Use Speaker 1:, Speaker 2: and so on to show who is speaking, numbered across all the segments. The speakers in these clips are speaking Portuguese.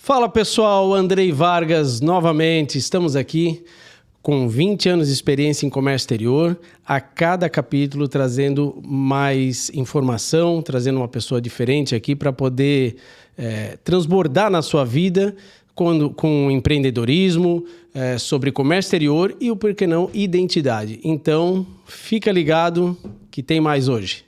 Speaker 1: Fala pessoal, Andrei Vargas novamente, estamos aqui com 20 anos de experiência em comércio exterior, a cada capítulo trazendo mais informação, trazendo uma pessoa diferente aqui para poder transbordar na sua vida com empreendedorismo, sobre comércio exterior e, por que não, identidade. Então, fica ligado que tem mais hoje.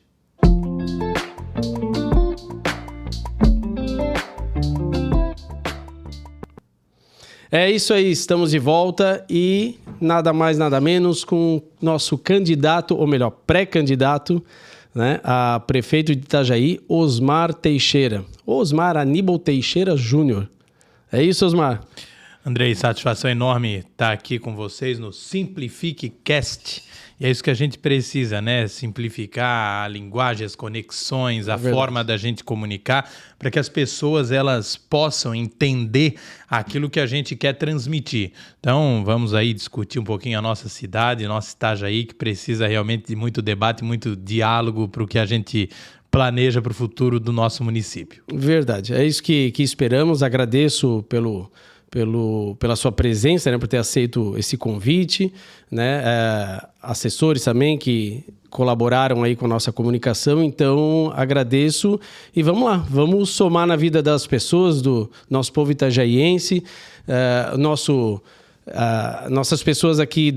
Speaker 1: É isso aí, estamos de volta e nada mais, nada menos com nosso candidato, ou melhor, pré-candidato, né, a prefeito de Itajaí, Osmar Teixeira. Osmar Aníbal Teixeira Júnior. É isso, Osmar?
Speaker 2: Andrei, satisfação enorme estar aqui com vocês no Simplifique Cast. E é isso que a gente precisa, né? Simplificar a linguagem, as conexões, a forma da gente comunicar, para que as pessoas elas possam entender aquilo que a gente quer transmitir. Então, vamos aí discutir um pouquinho a nossa cidade, nossa Itajaí, que precisa realmente de muito debate, muito diálogo para o que a gente planeja para o futuro do nosso município.
Speaker 1: Verdade, é isso que esperamos. Agradeço pela sua presença, né, por ter aceito esse convite, né, assessores também que colaboraram aí com a nossa comunicação, então agradeço e vamos lá, vamos somar na vida das pessoas, do nosso povo itajaiense, nossas pessoas aqui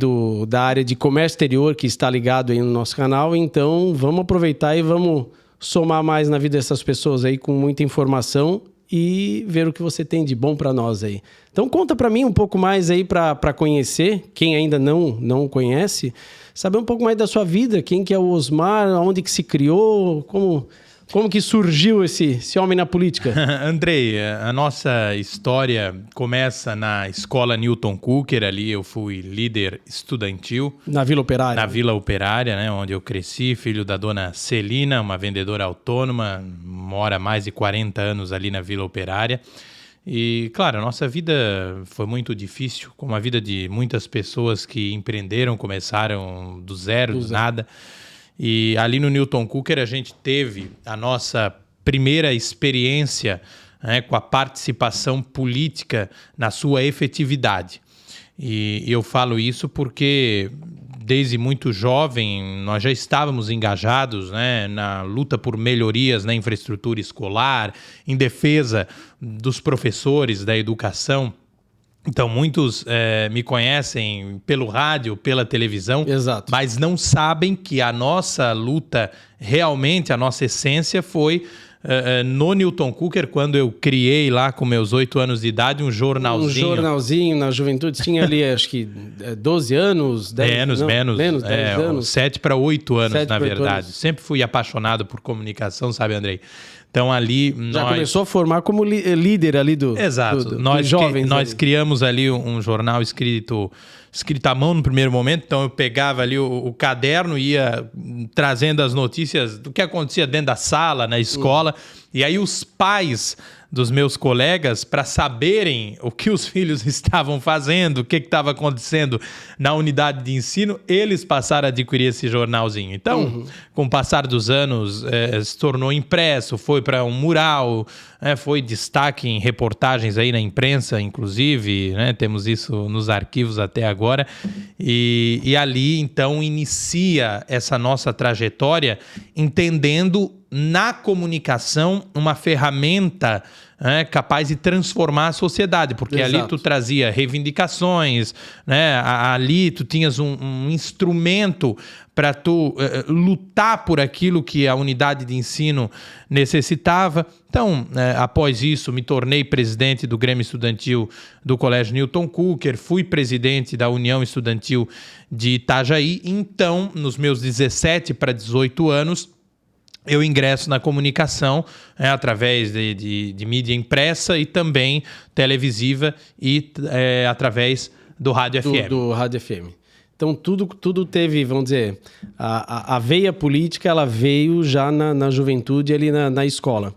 Speaker 1: da área de comércio exterior que está ligado aí no nosso canal, então vamos aproveitar e vamos somar mais na vida dessas pessoas aí com muita informação e ver o que você tem de bom para nós aí. Então conta para mim um pouco mais aí para conhecer, quem ainda não conhece, saber um pouco mais da sua vida, quem que é o Osmar, onde que se criou, como que surgiu esse homem na política?
Speaker 2: Andrei, a nossa história começa na escola Newton Cooker, ali eu fui líder estudantil.
Speaker 1: Na Vila Operária?
Speaker 2: Na Vila Operária, né, onde eu cresci, filho da dona Celina, uma vendedora autônoma, mora há mais de 40 anos ali na Vila Operária. E, claro, a nossa vida foi muito difícil, como a vida de muitas pessoas que empreenderam, começaram do zero, do nada. E ali no Newton Cooker a gente teve a nossa primeira experiência, né, com a participação política na sua efetividade. E eu falo isso porque desde muito jovem nós já estávamos engajados, né, na luta por melhorias na infraestrutura escolar, em defesa dos professores, da educação. Então, muitos me conhecem pelo rádio, pela televisão,
Speaker 1: Exato,
Speaker 2: mas não sabem que a nossa luta, realmente, a nossa essência foi no Newton Cooker, quando eu criei lá com meus 8 anos de idade um jornalzinho.
Speaker 1: Um jornalzinho na juventude, tinha ali acho que 12 anos, 10
Speaker 2: menos 10 anos. 7 para 8 anos, na verdade.
Speaker 1: Anos.
Speaker 2: Sempre fui apaixonado por comunicação, sabe, Andrei? Então ali
Speaker 1: já começou a formar como líder ali do
Speaker 2: Exato.
Speaker 1: Nós jovens.
Speaker 2: Nós criamos ali um jornal escrito à mão no primeiro momento. Então eu pegava ali o caderno e ia trazendo as notícias do que acontecia dentro da sala, na escola. E aí os pais dos meus colegas, para saberem o que os filhos estavam fazendo, o que estava acontecendo na unidade de ensino, eles passaram a adquirir esse jornalzinho. Então, com o passar dos anos, se tornou impresso, foi para um mural, foi destaque em reportagens aí na imprensa, inclusive, né, temos isso nos arquivos até agora, e ali, então, inicia essa nossa trajetória, entendendo na comunicação uma ferramenta capaz de transformar a sociedade, porque
Speaker 1: Exato.
Speaker 2: Ali tu trazia reivindicações, né? Ali tu tinhas um instrumento para tu lutar por aquilo que a unidade de ensino necessitava. Então, após isso, me tornei presidente do Grêmio Estudantil do Colégio Newton Cooker, fui presidente da União Estudantil de Itajaí. Então, nos meus 17 para 18 anos, eu ingresso na comunicação através de mídia impressa e também televisiva e através do Rádio FM.
Speaker 1: Do Rádio FM. Então, tudo teve, vamos dizer, a veia política, ela veio já na juventude, ali na escola.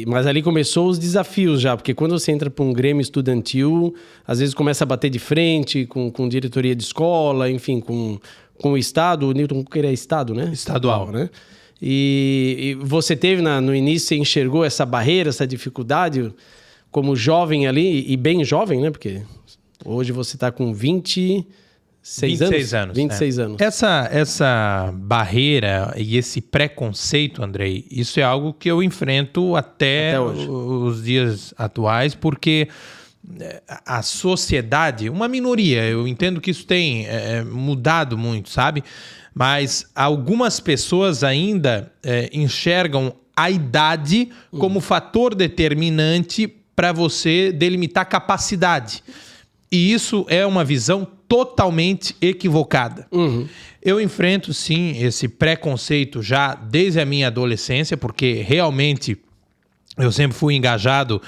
Speaker 1: Mas ali começou os desafios já, porque quando você entra para um Grêmio estudantil, às vezes começa a bater de frente com diretoria de escola, enfim, com o Estado. O Newton Cooker é Estado, né?
Speaker 2: Estadual,
Speaker 1: né? E você teve no início, você enxergou essa barreira, essa dificuldade? como jovem ali, e bem jovem, né? Porque hoje você está com 26 anos. 26 anos.
Speaker 2: Essa barreira e esse preconceito, Andrei, isso é algo que eu enfrento até os dias atuais, porque a sociedade, uma minoria, eu entendo que isso tem mudado muito, sabe? Mas algumas pessoas ainda enxergam a idade como fator determinante para você delimitar capacidade. E isso é uma visão totalmente equivocada. Eu enfrento, sim, esse preconceito já desde a minha adolescência, porque realmente eu sempre fui engajado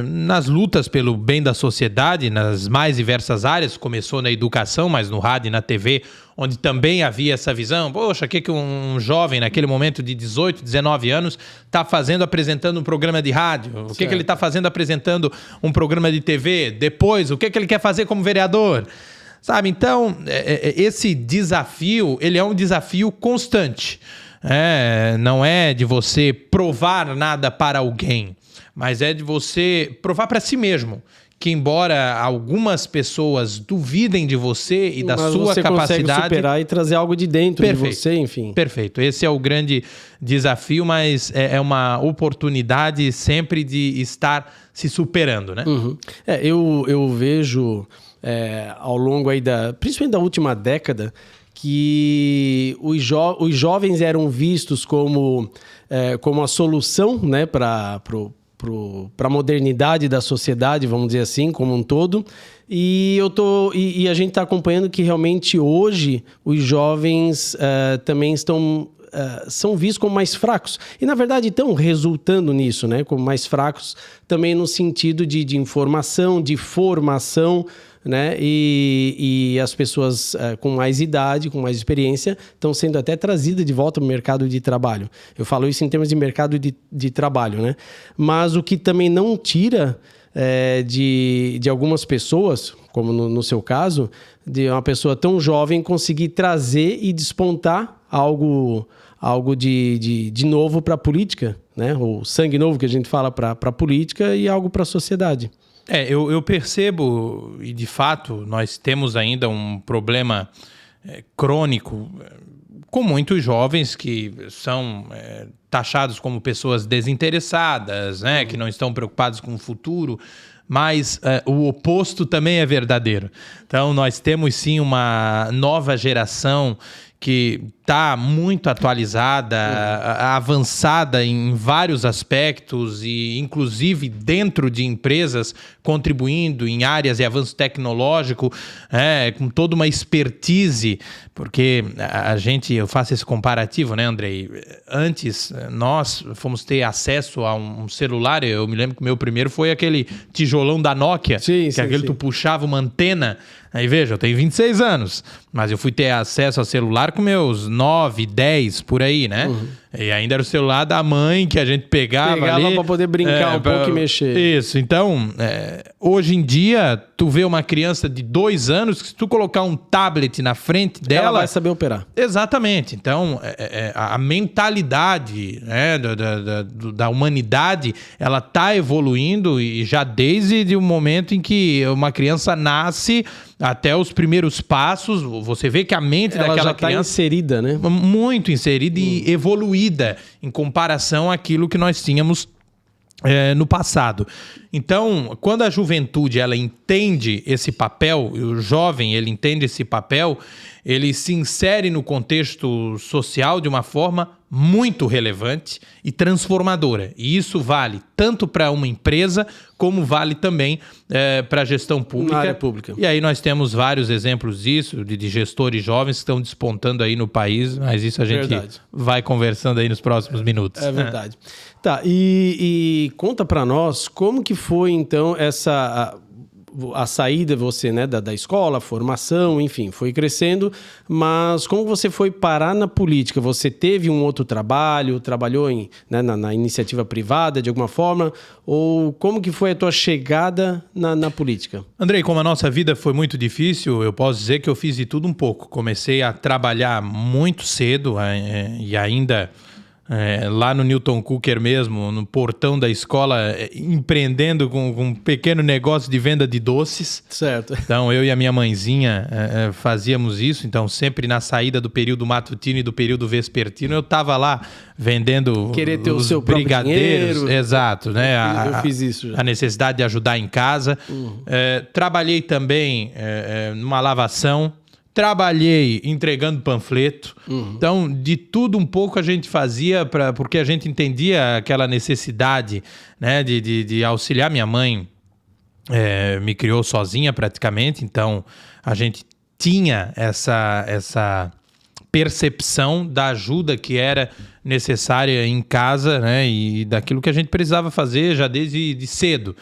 Speaker 2: nas lutas pelo bem da sociedade, nas mais diversas áreas. Começou na educação, mas no rádio e na TV, onde também havia essa visão. Poxa, o que um jovem naquele momento de 18, 19 anos está fazendo apresentando um programa de rádio? O que ele está fazendo apresentando um programa de TV? Depois, o que ele quer fazer como vereador? Sabe, então, esse desafio, ele é um desafio constante. Não é de você provar nada para alguém, mas é de você provar para si mesmo que, embora algumas pessoas duvidem de você e da sua capacidade, você consegue
Speaker 1: superar e trazer algo de dentro de você, enfim.
Speaker 2: Perfeito. Esse é o grande desafio, mas é uma oportunidade sempre de estar se superando, né?
Speaker 1: Eu vejo ao longo aí principalmente da última década, que os jovens eram vistos como a solução, né, para a modernidade da sociedade, vamos dizer assim, como um todo. E a gente está acompanhando que realmente hoje os jovens também são vistos como mais fracos. E, na verdade, estão resultando nisso, né? Como mais fracos também no sentido de informação, de formação, né? E as pessoas com mais idade, com mais experiência, estão sendo até trazidas de volta para o mercado de trabalho. Eu falo isso em termos de mercado de trabalho, né? Mas o que também não tira de algumas pessoas, como no seu caso, de uma pessoa tão jovem conseguir trazer e despontar algo de novo para a política, né? O sangue novo que a gente fala para a política e algo para a sociedade.
Speaker 2: Eu percebo, e de fato nós temos ainda um problema crônico com muitos jovens que são taxados como pessoas desinteressadas, né? Que não estão preocupados com o futuro, mas o oposto também é verdadeiro. Então nós temos sim uma nova geração que está muito atualizada, avançada em vários aspectos e, inclusive, dentro de empresas, contribuindo em áreas de avanço tecnológico, com toda uma expertise, porque eu faço esse comparativo, né, Andrei? Antes, nós fomos ter acesso a um celular, eu me lembro que o meu primeiro foi aquele tijolão da Nokia, tu puxava uma antena. Aí veja, eu tenho 26 anos, mas eu fui ter acesso ao celular com meus 9, 10, por aí, né? E ainda era o celular da mãe que a gente pegava ali.
Speaker 1: Para poder brincar pouco e mexer.
Speaker 2: Isso, então, hoje em dia, tu vê uma criança de 2 anos que se tu colocar um tablet na frente dela...
Speaker 1: Ela vai saber operar.
Speaker 2: Exatamente. Então, a mentalidade, né, da humanidade, ela tá evoluindo e já desde o momento em que uma criança nasce até os primeiros passos, você vê que a mente daquela criança... Ela já está
Speaker 1: inserida, né?
Speaker 2: Muito inserida e evoluída em comparação àquilo que nós tínhamos no passado. Então, quando a juventude ela entende esse papel, o jovem ele entende esse papel, ele se insere no contexto social de uma forma muito relevante e transformadora. E isso vale tanto para uma empresa como vale também para a gestão pública.
Speaker 1: Na área pública.
Speaker 2: E aí nós temos vários exemplos disso, de gestores jovens que estão despontando aí no país, mas isso a gente vai conversando aí nos próximos minutos.
Speaker 1: É verdade. Tá, e conta para nós como que foi então a saída você, né, da escola, a formação, enfim, foi crescendo, mas como você foi parar na política? Você teve um outro trabalho, trabalhou na iniciativa privada de alguma forma, ou como que foi a tua chegada na política?
Speaker 2: Andrei, como a nossa vida foi muito difícil, eu posso dizer que eu fiz de tudo um pouco. Comecei a trabalhar muito cedo e ainda lá no Newton Cooker mesmo, no portão da escola, empreendendo com um pequeno negócio de venda de doces.
Speaker 1: Certo.
Speaker 2: Então, eu e a minha mãezinha fazíamos isso. Então, sempre na saída do período matutino e do período vespertino, eu estava lá vendendo
Speaker 1: Querer ter
Speaker 2: os
Speaker 1: o seu
Speaker 2: brigadeiros.
Speaker 1: dinheiro.
Speaker 2: Exato, né?
Speaker 1: Eu fiz isso já.
Speaker 2: A necessidade de ajudar em casa. Trabalhei também numa lavação. Trabalhei entregando panfleto. Então, de tudo um pouco a gente fazia, porque a gente entendia aquela necessidade, né, de auxiliar. Minha mãe me criou sozinha praticamente, então a gente tinha essa percepção da ajuda que era necessária em casa, né, e daquilo que a gente precisava fazer já desde cedo.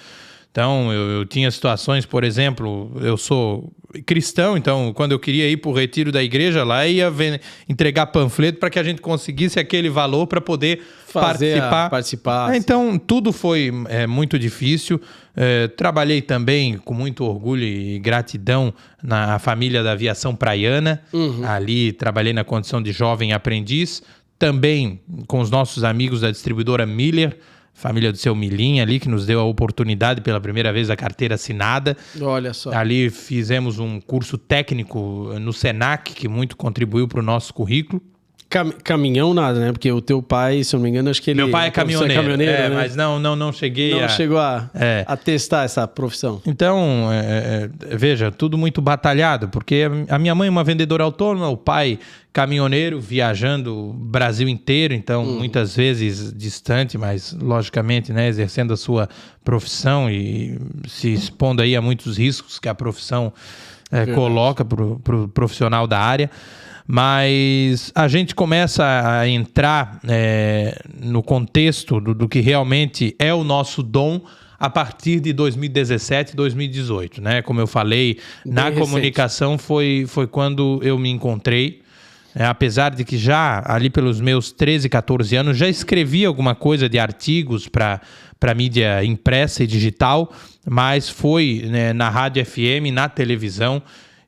Speaker 2: Então, eu tinha situações, por exemplo, eu sou cristão, então quando eu queria ir para o retiro da igreja, lá ia entregar panfleto para que a gente conseguisse aquele valor para poder participar. Então, tudo foi muito difícil. Trabalhei também com muito orgulho e gratidão na família da aviação praiana. Ali trabalhei na condição de jovem aprendiz. Também com os nossos amigos da distribuidora Miller, família do seu Milinha ali, que nos deu a oportunidade pela primeira vez da carteira assinada.
Speaker 1: Olha só.
Speaker 2: Ali fizemos um curso técnico no Senac, que muito contribuiu para o nosso currículo.
Speaker 1: Caminhão nada, né? Porque o teu pai, se eu não me engano, acho que ele...
Speaker 2: Meu pai é caminhoneiro,
Speaker 1: né?
Speaker 2: Mas não cheguei
Speaker 1: Não chegou a testar essa profissão.
Speaker 2: Então, veja, tudo muito batalhado, porque a minha mãe é uma vendedora autônoma, o pai caminhoneiro, viajando o Brasil inteiro, então muitas vezes distante, mas logicamente, né, exercendo a sua profissão e se expondo aí a muitos riscos que a profissão coloca para o profissional da área. Mas a gente começa a entrar no contexto do que realmente é o nosso dom a partir de 2017, 2018, né? Como eu falei, na comunicação foi quando eu me encontrei. Apesar de que já ali pelos meus 13, 14 anos já escrevi alguma coisa de artigos para mídia impressa e digital, mas foi, né, na rádio FM, na televisão,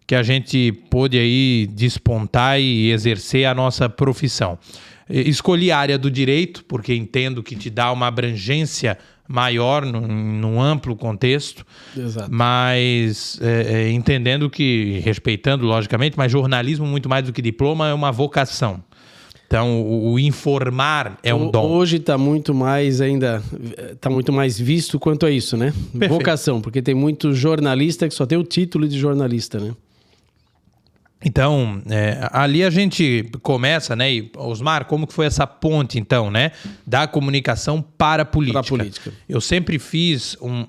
Speaker 2: que a gente pôde aí despontar e exercer a nossa profissão. Escolhi a área do direito, porque entendo que te dá uma abrangência maior num amplo contexto.
Speaker 1: Exato.
Speaker 2: Mas entendendo que, respeitando logicamente, mas jornalismo muito mais do que diploma é uma vocação. Então, o informar é um dom.
Speaker 1: Hoje está muito mais visto quanto a isso, né?
Speaker 2: Perfeito.
Speaker 1: Vocação, porque tem muito jornalista que só tem o título de jornalista, né?
Speaker 2: Então, ali a gente começa, né? E, Osmar, como que foi essa ponte, então, né? Da comunicação para a política.
Speaker 1: Para a política.
Speaker 2: Eu sempre fiz um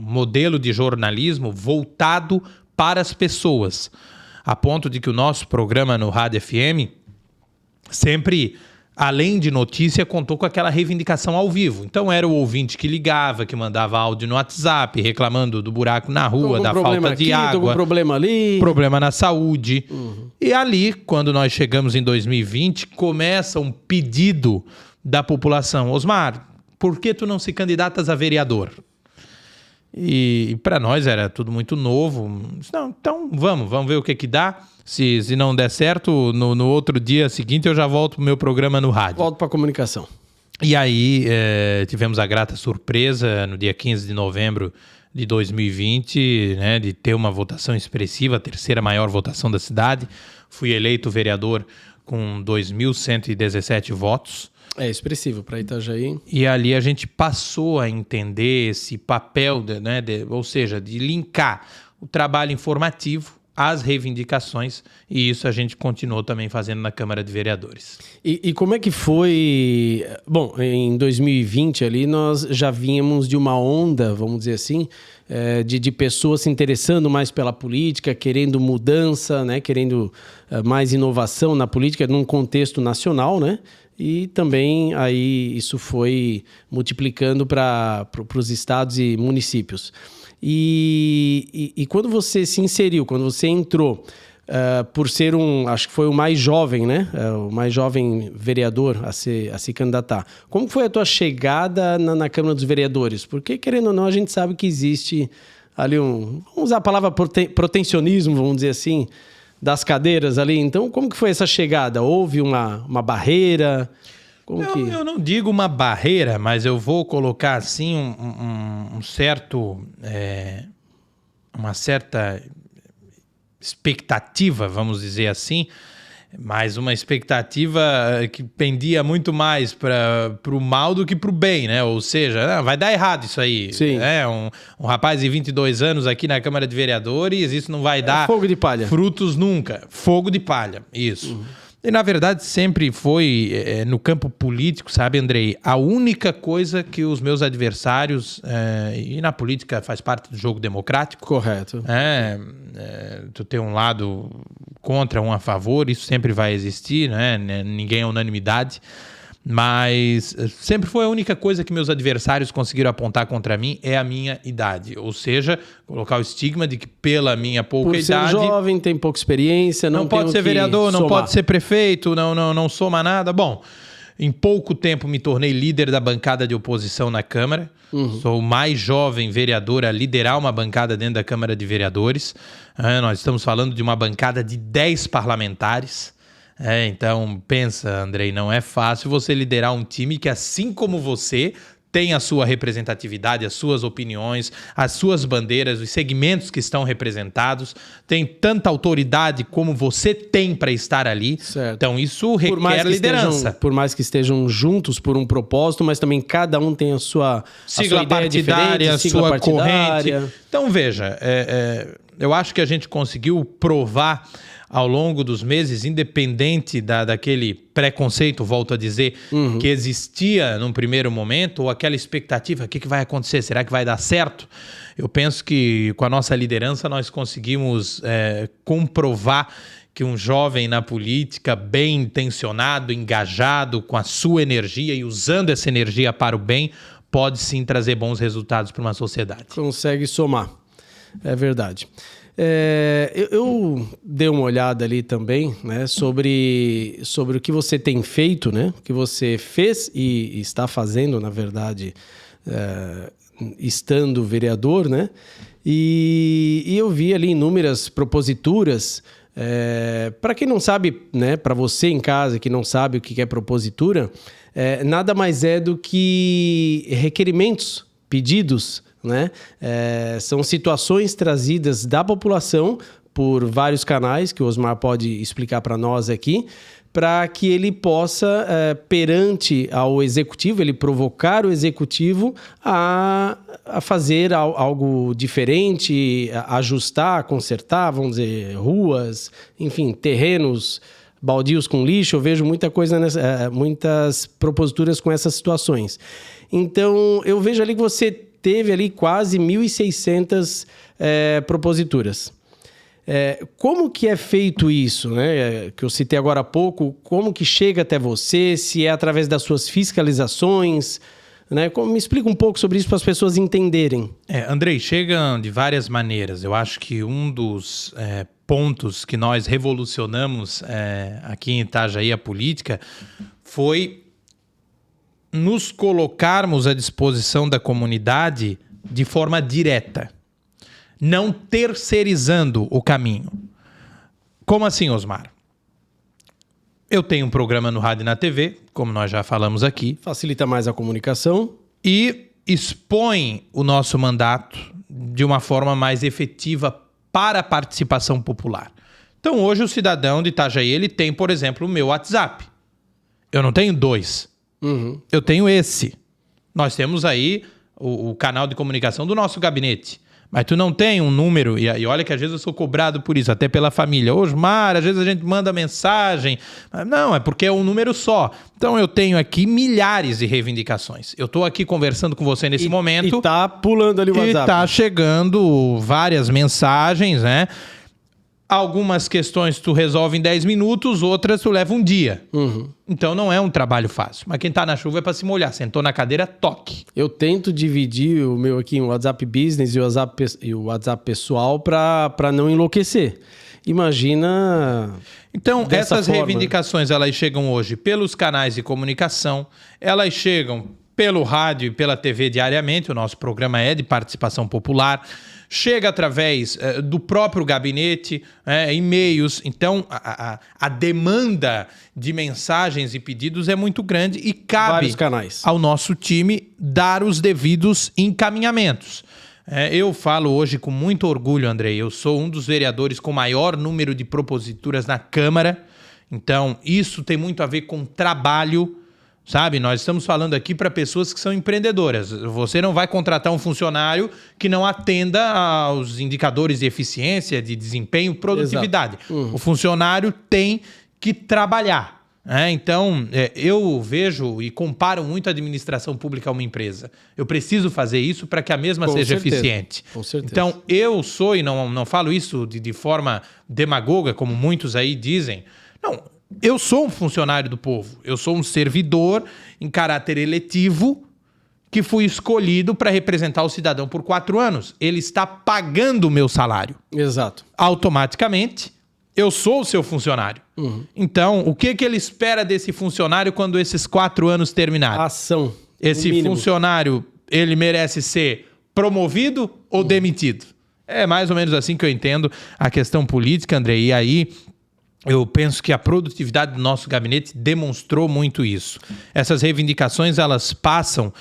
Speaker 2: modelo de jornalismo voltado para as pessoas. A ponto de que o nosso programa no Rádio FM sempre, além de notícia, contou com aquela reivindicação ao vivo. Então era o ouvinte que ligava, que mandava áudio no WhatsApp, reclamando do buraco na rua, da falta de água.
Speaker 1: Tô com problema ali.
Speaker 2: Problema na saúde. E ali, quando nós chegamos em 2020, começa um pedido da população. Osmar, por que tu não se candidatas a vereador? E para nós era tudo muito novo. Não, então vamos ver o que dá. Se não der certo, no outro dia seguinte eu já volto pro meu programa no rádio.
Speaker 1: Volto para a comunicação.
Speaker 2: E aí tivemos a grata surpresa no dia 15 de novembro de 2020, né, de ter uma votação expressiva, a terceira maior votação da cidade. Fui eleito vereador com 2.117 votos.
Speaker 1: É expressivo para Itajaí.
Speaker 2: E ali a gente passou a entender esse papel, ou seja, de linkar o trabalho informativo às reivindicações, e isso a gente continuou também fazendo na Câmara de Vereadores.
Speaker 1: E como é que foi... Bom, em 2020 ali nós já vínhamos de uma onda, vamos dizer assim, de pessoas se interessando mais pela política, querendo mudança, né, querendo mais inovação na política num contexto nacional, né? E também aí isso foi multiplicando para os estados e municípios. E quando você se inseriu, quando você entrou, por ser acho que foi o mais jovem, né? O mais jovem vereador a se candidatar. Como foi a tua chegada na Câmara dos Vereadores? Porque, querendo ou não, a gente sabe que existe ali vamos usar a palavra protecionismo, vamos dizer assim, das cadeiras ali. Então, como que foi essa chegada? Houve uma barreira?
Speaker 2: Eu não digo uma barreira, mas eu vou colocar assim uma certa expectativa, vamos dizer assim, mas uma expectativa que pendia muito mais para o mal do que para o bem, né? Ou seja, vai dar errado isso aí.
Speaker 1: Sim.
Speaker 2: Um rapaz de 22 anos aqui na Câmara de Vereadores, isso não vai dar
Speaker 1: fogo de palha.
Speaker 2: Frutos nunca. Fogo de palha, isso. E, na verdade, sempre foi, no campo político, sabe, Andrei, a única coisa que os meus adversários, e na política faz parte do jogo democrático.
Speaker 1: Correto.
Speaker 2: Tu tem um lado contra, um a favor, isso sempre vai existir, né? Ninguém é unanimidade. Mas sempre foi a única coisa que meus adversários conseguiram apontar contra mim é a minha idade. Ou seja, colocar o estigma de que pela minha pouca idade...
Speaker 1: Por ser jovem, tem pouca experiência, não
Speaker 2: pode ser vereador, não pode ser prefeito, não soma nada. Bom, em pouco tempo me tornei líder da bancada de oposição na Câmara. Sou o mais jovem vereador a liderar uma bancada dentro da Câmara de Vereadores. Nós estamos falando de uma bancada de 10 parlamentares. Então, pensa, Andrei, não é fácil você liderar um time que, assim como você, tem a sua representatividade, as suas opiniões, as suas bandeiras, os segmentos que estão representados, tem tanta autoridade como você tem para estar ali.
Speaker 1: Certo.
Speaker 2: Então, isso requer liderança.
Speaker 1: Por mais que estejam juntos por um propósito, mas também cada um tem a sua
Speaker 2: sigla partidária, a sua corrente. Então, veja, eu acho que a gente conseguiu provar ao longo dos meses, independente daquele preconceito, volto a dizer, que existia num primeiro momento, ou aquela expectativa, o que vai acontecer? Será que vai dar certo? Eu penso que com a nossa liderança nós conseguimos comprovar que um jovem na política, bem intencionado, engajado, com a sua energia e usando essa energia para o bem, pode sim trazer bons resultados para uma sociedade.
Speaker 1: Consegue somar, é verdade. Eu dei uma olhada ali também, né, sobre o que você tem feito, né, o que você fez e está fazendo, na verdade, estando vereador, né, e eu vi ali inúmeras proposituras. Para quem não sabe, né, para você em casa que não sabe o que é propositura, nada mais é do que requerimentos, pedidos, né? São situações trazidas da população por vários canais, que o Osmar pode explicar para nós aqui, para que ele possa, perante ao executivo, ele provocar o executivo a fazer algo diferente, a ajustar, consertar, vamos dizer, ruas, enfim, terrenos baldios com lixo. Eu vejo muita coisa muitas proposituras com essas situações. Então, eu vejo ali que você teve ali quase 1.600 proposituras. Como que é feito isso, né? Que eu citei agora há pouco, como que chega até você, se é através das suas fiscalizações, né? Me explica um pouco sobre isso para as pessoas entenderem.
Speaker 2: Andrei, chegam de várias maneiras. Eu acho que um dos pontos que nós revolucionamos aqui em Itajaí, a política, foi nos colocarmos à disposição da comunidade de forma direta, não terceirizando o caminho. Como assim, Osmar? Eu tenho um programa no rádio e na TV, como nós já falamos aqui.
Speaker 1: Facilita mais a comunicação.
Speaker 2: E expõe o nosso mandato de uma forma mais efetiva para a participação popular. Então, hoje, o cidadão de Itajaí, ele tem, por exemplo, o meu WhatsApp. Eu não tenho 2. Eu tenho esse. Nós temos aí o canal de comunicação do nosso gabinete. Mas tu não tem um número, e olha que às vezes eu sou cobrado por isso, até pela família. Osmar, às vezes a gente manda mensagem. Não, é porque é um número só. Então eu tenho aqui milhares de reivindicações. Eu estou aqui conversando com você nesse momento.
Speaker 1: E tá pulando ali o WhatsApp.
Speaker 2: E tá chegando várias mensagens, né? Algumas questões tu resolve em 10 minutos, outras tu leva um dia. Então não é um trabalho fácil. Mas quem tá na chuva é para se molhar. Sentou na cadeira, toque.
Speaker 1: Eu tento dividir o meu aqui em WhatsApp Business e o WhatsApp pessoal para não enlouquecer. Imagina...
Speaker 2: Então, essas reivindicações, elas chegam hoje pelos canais de comunicação, elas chegam pelo rádio e pela TV diariamente, o nosso programa é de participação popular, chega através do próprio gabinete, e-mails. Então, a demanda de mensagens e pedidos é muito grande e cabe ao nosso time dar os devidos encaminhamentos. Eu falo hoje com muito orgulho, Andrei, eu sou um dos vereadores com maior número de proposituras na Câmara, então isso tem muito a ver com trabalho, sabe? Nós estamos falando aqui para pessoas que são empreendedoras. Você não vai contratar um funcionário que não atenda aos indicadores de eficiência, de desempenho, produtividade. O funcionário tem que trabalhar. Então, eu vejo e comparo muito a administração pública a uma empresa. Eu preciso fazer isso para que a mesma seja eficiente.
Speaker 1: Com certeza.
Speaker 2: Então, eu sou, e não falo isso de forma demagoga, como muitos aí dizem, não. Eu sou um funcionário do povo, eu sou um servidor em caráter eletivo que fui escolhido para representar o cidadão por 4 anos. Ele está pagando o meu salário.
Speaker 1: Exato.
Speaker 2: Automaticamente, eu sou o seu funcionário. Então, o que ele espera desse funcionário quando esses 4 anos terminarem?
Speaker 1: Ação.
Speaker 2: Esse funcionário, ele merece ser promovido ou demitido? É mais ou menos assim que eu entendo a questão política, André. E aí, eu penso que a produtividade do nosso gabinete demonstrou muito isso. Essas reivindicações, elas passam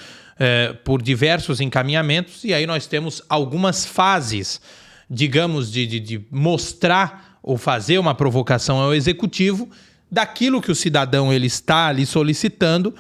Speaker 2: por diversos encaminhamentos e aí nós temos algumas fases, digamos, de mostrar ou fazer uma provocação ao executivo daquilo que o cidadão ele está ali solicitando,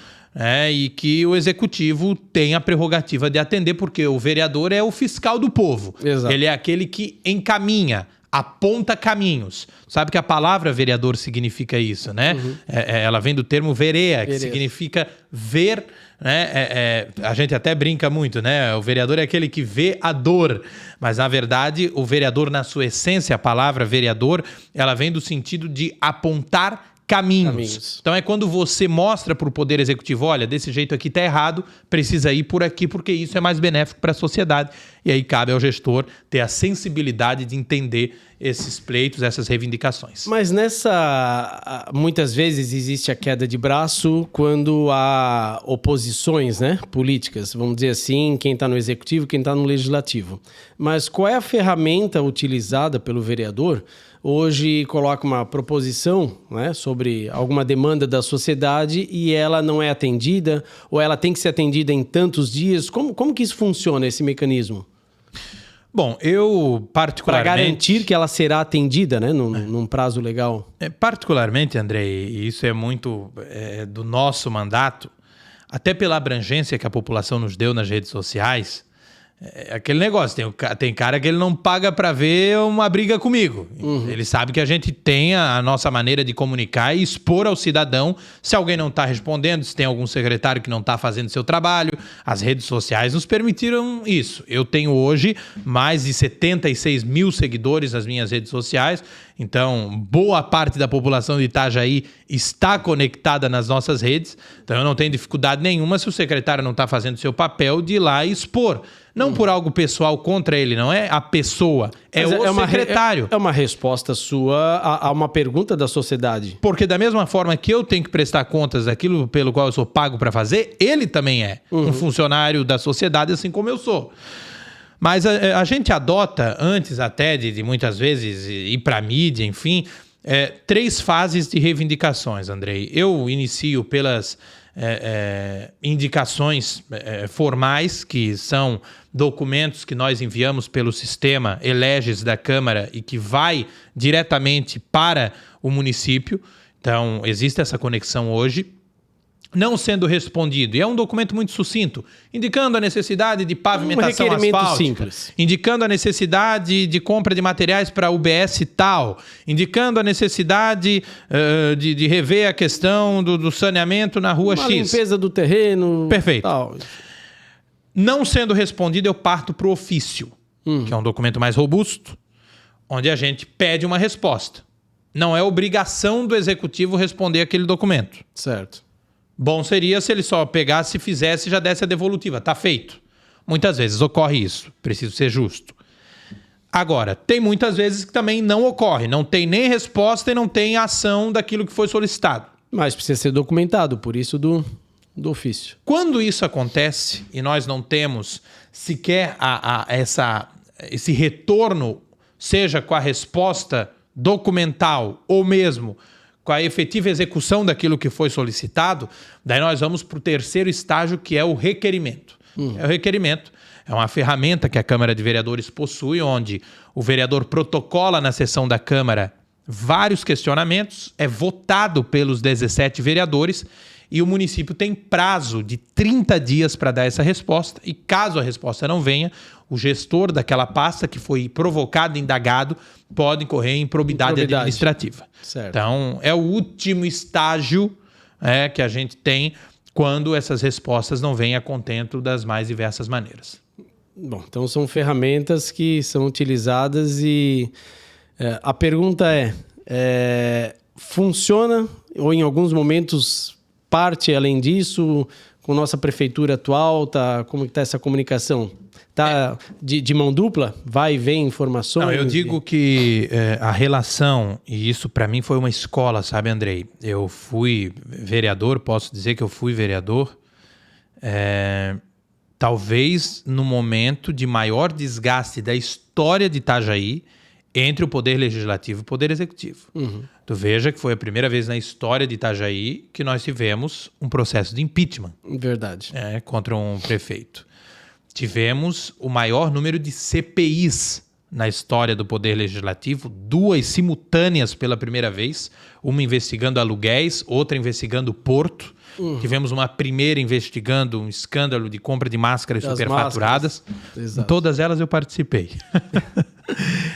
Speaker 2: e que o executivo tem a prerrogativa de atender, porque o vereador é o fiscal do povo.
Speaker 1: Exato.
Speaker 2: Ele é aquele que encaminha, aponta caminhos. Sabe que a palavra vereador significa isso, né? Ela vem do termo verea, que significa ver, né? A gente até brinca muito, né? O vereador é aquele que vê a dor, mas na verdade o vereador, na sua essência, a palavra vereador, ela vem do sentido de apontar caminhos. Então é quando você mostra para o Poder Executivo, olha, desse jeito aqui tá errado, precisa ir por aqui porque isso é mais benéfico para a sociedade. E aí cabe ao gestor ter a sensibilidade de entender esses pleitos, essas reivindicações.
Speaker 1: Mas muitas vezes existe a queda de braço quando há oposições, né, políticas, vamos dizer assim, quem está no executivo, quem está no legislativo. Mas qual é a ferramenta utilizada pelo vereador? Hoje coloca uma proposição, né, sobre alguma demanda da sociedade e ela não é atendida, ou ela tem que ser atendida em tantos dias. Como que isso funciona, esse mecanismo?
Speaker 2: Bom, eu particularmente...
Speaker 1: Para garantir que ela será atendida, né, num prazo legal.
Speaker 2: Particularmente, Andrei, e isso é muito do nosso mandato, até pela abrangência que a população nos deu nas redes sociais, aquele negócio, tem cara que ele não paga para ver uma briga comigo. Ele sabe que a gente tem a nossa maneira de comunicar e expor ao cidadão se alguém não está respondendo, se tem algum secretário que não está fazendo seu trabalho. As redes sociais nos permitiram isso. Eu tenho hoje mais de 76 mil seguidores nas minhas redes sociais, então boa parte da população de Itajaí está conectada nas nossas redes, então eu não tenho dificuldade nenhuma se o secretário não está fazendo seu papel de ir lá e expor. Não por algo pessoal contra ele, não é a pessoa, é o secretário.
Speaker 1: É uma resposta sua a uma pergunta da sociedade.
Speaker 2: Porque da mesma forma que eu tenho que prestar contas daquilo pelo qual eu sou pago para fazer, ele também é um funcionário da sociedade, assim como eu sou. Mas a gente adota, antes até de muitas vezes ir para a mídia, enfim, 3 fases de reivindicações, Andrei. Eu inicio pelas indicações formais, que são documentos que nós enviamos pelo sistema Eleges da Câmara e que vai diretamente para o município. Então, existe essa conexão hoje. Não sendo respondido. E é um documento muito sucinto, indicando a necessidade de pavimentação asfáltica,
Speaker 1: simples.
Speaker 2: Indicando a necessidade de compra de materiais para UBS tal, indicando a necessidade de rever a questão do saneamento na rua X.
Speaker 1: Limpeza do terreno.
Speaker 2: Perfeito.
Speaker 1: Tal.
Speaker 2: Não sendo respondido, eu parto para o ofício, que é um documento mais robusto, onde a gente pede uma resposta. Não é obrigação do executivo responder aquele documento.
Speaker 1: Certo.
Speaker 2: Bom seria se ele só pegasse, fizesse e já desse a devolutiva. Tá feito. Muitas vezes ocorre isso. Preciso ser justo. Agora, tem muitas vezes que também não ocorre. Não tem nem resposta e não tem ação daquilo que foi solicitado.
Speaker 1: Mas precisa ser documentado, por isso do Do ofício.
Speaker 2: Quando isso acontece e nós não temos sequer esse retorno, seja com a resposta documental ou mesmo com a efetiva execução daquilo que foi solicitado, daí nós vamos para o terceiro estágio, que é o requerimento. O requerimento é uma ferramenta que a Câmara de Vereadores possui, onde o vereador protocola na sessão da Câmara vários questionamentos, é votado pelos 17 vereadores e o município tem prazo de 30 dias para dar essa resposta, e caso a resposta não venha, o gestor daquela pasta que foi provocado, indagado, pode incorrer em improbidade administrativa.
Speaker 1: Certo.
Speaker 2: Então, é o último estágio que a gente tem quando essas respostas não vêm a contento das mais diversas maneiras.
Speaker 1: Bom, então são ferramentas que são utilizadas e a pergunta funciona ou em alguns momentos parte além disso, com nossa prefeitura atual, como que está essa comunicação? Está de mão dupla? Vai e vem informações?
Speaker 2: Não, eu digo que a relação, e isso para mim foi uma escola, sabe, Andrei? Eu fui vereador, posso dizer que eu fui vereador, talvez no momento de maior desgaste da história de Itajaí, entre o Poder Legislativo e o Poder Executivo. Uhum. Tu veja que foi a primeira vez na história de Itajaí que nós tivemos um processo de impeachment.
Speaker 1: Verdade.
Speaker 2: Contra um prefeito. Tivemos o maior número de CPIs na história do Poder Legislativo, 2 simultâneas pela primeira vez, uma investigando aluguéis, outra investigando o Porto. Uhum. Tivemos uma primeira investigando um escândalo de compra de máscaras superfaturadas. Em todas elas eu participei.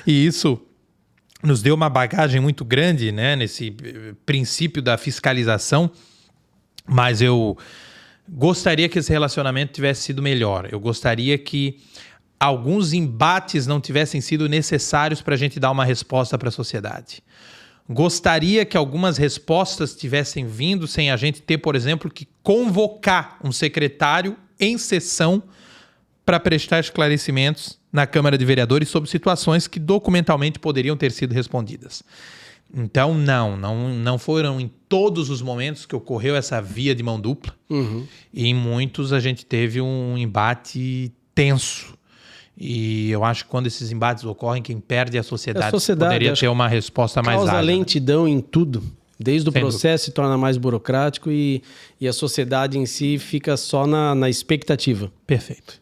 Speaker 2: E isso nos deu uma bagagem muito grande, né, nesse princípio da fiscalização, mas eu gostaria que esse relacionamento tivesse sido melhor. Eu gostaria que alguns embates não tivessem sido necessários para a gente dar uma resposta para a sociedade. Gostaria que algumas respostas tivessem vindo sem a gente ter, por exemplo, que convocar um secretário em sessão para prestar esclarecimentos na Câmara de Vereadores sobre situações que documentalmente poderiam ter sido respondidas. Então, não foram em todos os momentos que ocorreu essa via de mão dupla. Uhum. E em muitos a gente teve um embate tenso. E eu acho que quando esses embates ocorrem, quem perde é a sociedade. Poderia ter uma resposta mais ágil.
Speaker 1: Causa lentidão em tudo. Desde o processo se torna mais burocrático e a sociedade em si fica só na expectativa.
Speaker 2: Perfeito.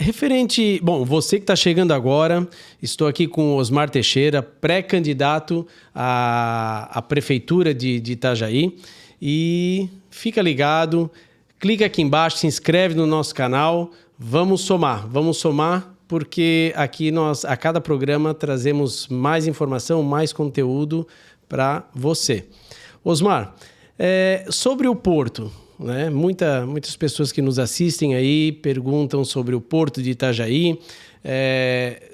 Speaker 1: Referente... Bom, você que está chegando agora, estou aqui com o Osmar Teixeira, pré-candidato à Prefeitura de Itajaí. E fica ligado, clica aqui embaixo, se inscreve no nosso canal. Vamos somar, porque aqui nós, a cada programa, trazemos mais informação, mais conteúdo para você. Osmar, sobre o Porto... né? Muitas pessoas que nos assistem aí perguntam sobre o Porto de Itajaí,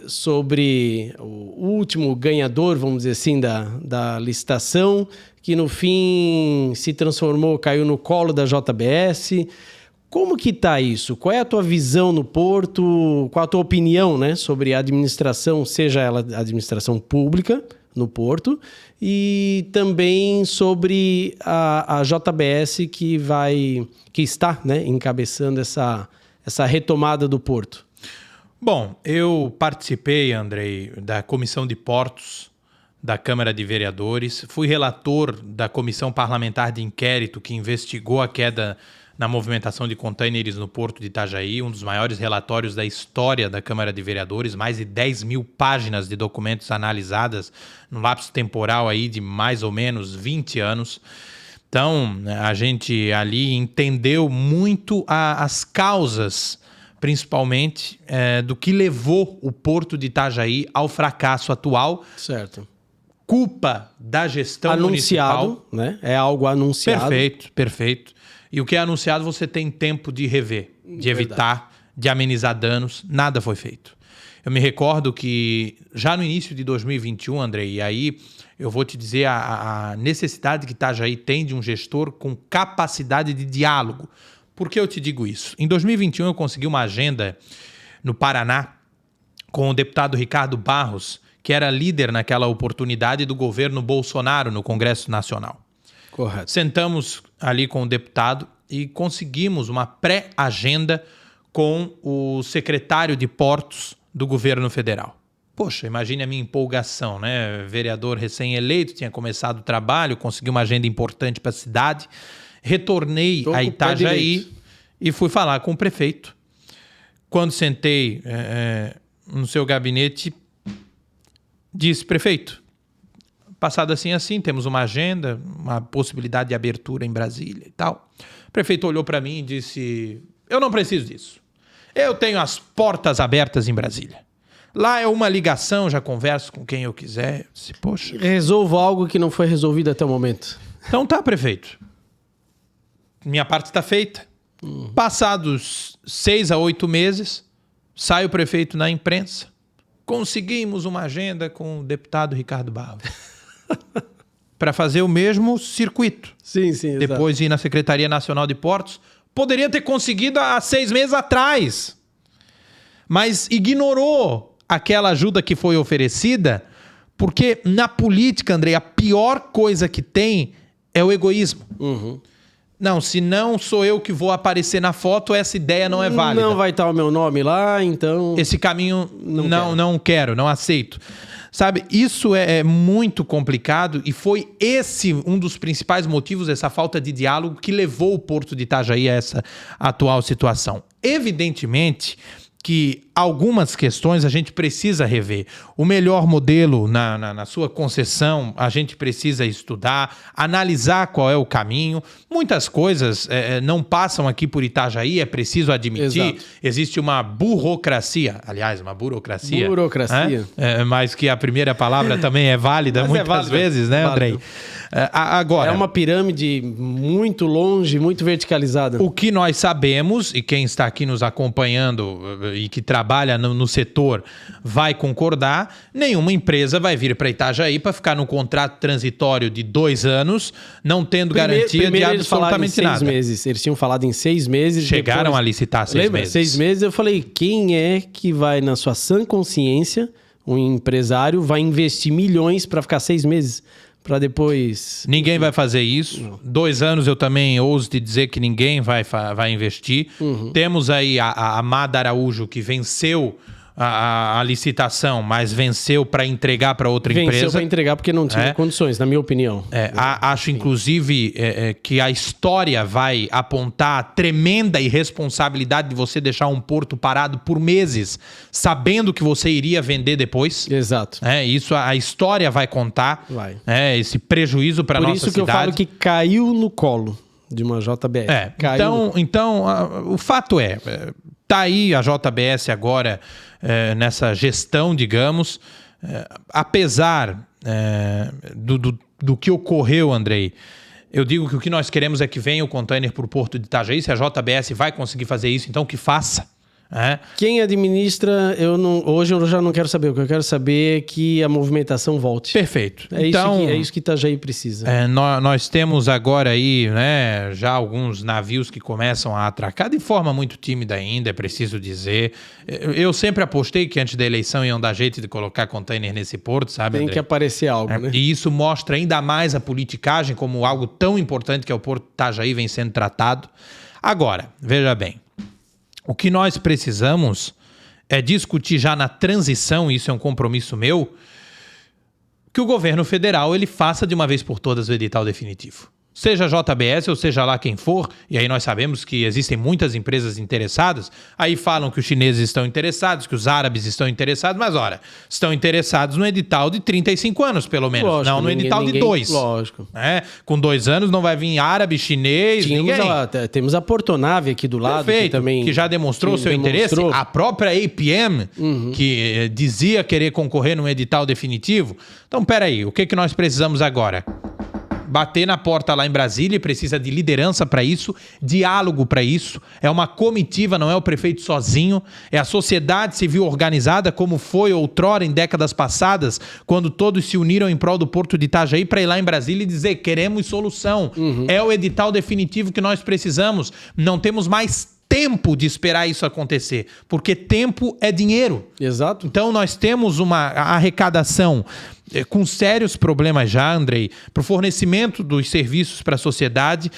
Speaker 1: sobre o último ganhador, vamos dizer assim, da licitação, que no fim se transformou, caiu no colo da JBS. Como que está isso? Qual é a tua visão no Porto? Qual a tua opinião, né, sobre a administração, seja ela administração pública no Porto, e também sobre a JBS que está, né, encabeçando essa retomada do Porto?
Speaker 2: Bom, eu participei, Andrei, da Comissão de Portos da Câmara de Vereadores, fui relator da Comissão Parlamentar de Inquérito que investigou a queda na movimentação de contêineres no Porto de Itajaí, um dos maiores relatórios da história da Câmara de Vereadores, mais de 10 mil páginas de documentos analisadas num lapso temporal aí de mais ou menos 20 anos. Então, a gente ali entendeu muito as causas, principalmente, do que levou o Porto de Itajaí ao fracasso atual.
Speaker 1: Certo.
Speaker 2: Culpa da gestão municipal.
Speaker 1: Né? É algo anunciado.
Speaker 2: Perfeito. E o que é anunciado você tem tempo de rever, de evitar, de amenizar danos. Nada foi feito. Eu me recordo que já no início de 2021, Andrei, e aí eu vou te dizer a necessidade que Itajaí tem de um gestor com capacidade de diálogo. Por que eu te digo isso? Em 2021 eu consegui uma agenda no Paraná com o deputado Ricardo Barros, que era líder naquela oportunidade do governo Bolsonaro no Congresso Nacional.
Speaker 1: Correto.
Speaker 2: Sentamos ali com o deputado e conseguimos uma pré-agenda com o secretário de Portos do governo federal. Poxa, imagine a minha empolgação, né? Vereador recém-eleito, tinha começado o trabalho, consegui uma agenda importante para a cidade. Retornei a Itajaí e fui falar com o prefeito. Quando sentei no seu gabinete, disse: prefeito, passado assim, temos uma agenda, uma possibilidade de abertura em Brasília e tal. O prefeito olhou para mim e disse: eu não preciso disso. Eu tenho as portas abertas em Brasília. Lá é uma ligação, já converso com quem eu quiser. Eu disse: poxa.
Speaker 1: Resolvo algo que não foi resolvido até o momento.
Speaker 2: Então tá, prefeito. Minha parte está feita. Passados 6 a 8 meses, sai o prefeito na imprensa. Conseguimos uma agenda com o deputado Ricardo Barros. Para fazer o mesmo circuito.
Speaker 1: Sim,
Speaker 2: depois ir na Secretaria Nacional de Portos. Poderia ter conseguido há 6 meses atrás. Mas ignorou aquela ajuda que foi oferecida, porque na política, Andrei, a pior coisa que tem é o egoísmo. Não, se não sou eu que vou aparecer na foto, essa ideia não é válida.
Speaker 1: Não vai estar o meu nome lá, então...
Speaker 2: Esse caminho não quero, não aceito. Sabe, isso é muito complicado e foi esse um dos principais motivos, essa falta de diálogo, que levou o Porto de Itajaí a essa atual situação. Evidentemente que algumas questões a gente precisa rever. O melhor modelo na sua concessão, a gente precisa estudar, analisar qual é o caminho. Muitas coisas não passam aqui por Itajaí, é preciso admitir.
Speaker 1: Exato.
Speaker 2: Existe uma burocracia, aliás, uma burocracia.
Speaker 1: Burocracia.
Speaker 2: Mas que a primeira palavra também é válida muitas vezes, né, Andrei? Agora,
Speaker 1: é uma pirâmide muito longe, muito verticalizada.
Speaker 2: O que nós sabemos, e quem está aqui nos acompanhando e que trabalha no setor vai concordar, nenhuma empresa vai vir para Itajaí para ficar num contrato transitório de 2 anos, não tendo garantia de absolutamente nada.
Speaker 1: 6 meses. Eles tinham falado em 6 meses.
Speaker 2: Chegaram
Speaker 1: depois...
Speaker 2: a licitar 6 meses.
Speaker 1: 6 meses, eu falei, quem é que vai, na sua sã consciência, um empresário, vai investir milhões para ficar 6 meses? Para depois...
Speaker 2: Ninguém vai fazer isso. 2 anos eu também ouso te dizer que ninguém vai investir. Temos aí a Amada Araújo, que venceu a licitação, mas venceu para entregar para outra empresa.
Speaker 1: Venceu para entregar porque não tinha condições, na minha opinião.
Speaker 2: Acho, inclusive, que a história vai apontar a tremenda irresponsabilidade de você deixar um porto parado por meses, sabendo que você iria vender depois.
Speaker 1: Exato.
Speaker 2: Isso a história vai contar.
Speaker 1: Vai.
Speaker 2: Esse prejuízo para a nossa cidade.
Speaker 1: Por isso que eu falo que caiu no colo de uma JBS.
Speaker 2: Então, o fato tá aí a JBS agora nessa gestão, digamos, apesar do que ocorreu, Andrei. Eu digo que o que nós queremos é que venha o container para o Porto de Itajaí. Se a JBS vai conseguir fazer isso, então que faça.
Speaker 1: Quem administra, hoje eu já não quero saber. O que eu quero saber é que a movimentação volte.
Speaker 2: Perfeito.
Speaker 1: É isso que Itajaí precisa.
Speaker 2: Nós temos agora aí, né, já alguns navios que começam a atracar de forma muito tímida ainda, é preciso dizer. Eu sempre apostei que antes da eleição iam dar jeito de colocar container nesse porto, sabe,
Speaker 1: Tem
Speaker 2: André?
Speaker 1: que aparecer algo, né?
Speaker 2: E isso mostra ainda mais a politicagem como algo tão importante que é o Porto de Itajaí vem sendo tratado. Agora, veja bem. O que nós precisamos é discutir já na transição, isso é um compromisso meu, que o governo federal ele faça de uma vez por todas o edital definitivo. Seja a JBS ou seja lá quem for, e aí nós sabemos que existem muitas empresas interessadas, aí falam que os chineses estão interessados, que os árabes estão interessados, mas olha, estão interessados no edital de 35 anos, pelo menos, lógico, não no edital de 2.
Speaker 1: Lógico.
Speaker 2: Com 2 anos não vai vir árabe, chinês, ninguém.
Speaker 1: Temos a Portonave aqui do lado, que
Speaker 2: já demonstrou seu interesse. A própria APM, que dizia querer concorrer num edital definitivo. Então, peraí, o que nós precisamos agora? Bater na porta lá em Brasília, precisa de liderança para isso, diálogo para isso, é uma comitiva, não é o prefeito sozinho, é a sociedade civil organizada, como foi outrora em décadas passadas, quando todos se uniram em prol do Porto de Itajaí para ir lá em Brasília e dizer, queremos solução, é o edital definitivo que nós precisamos, não temos mais tempo de esperar isso acontecer, porque tempo é dinheiro.
Speaker 1: Exato.
Speaker 2: Então nós temos uma arrecadação com sérios problemas já, Andrei, para o fornecimento dos serviços para a sociedade.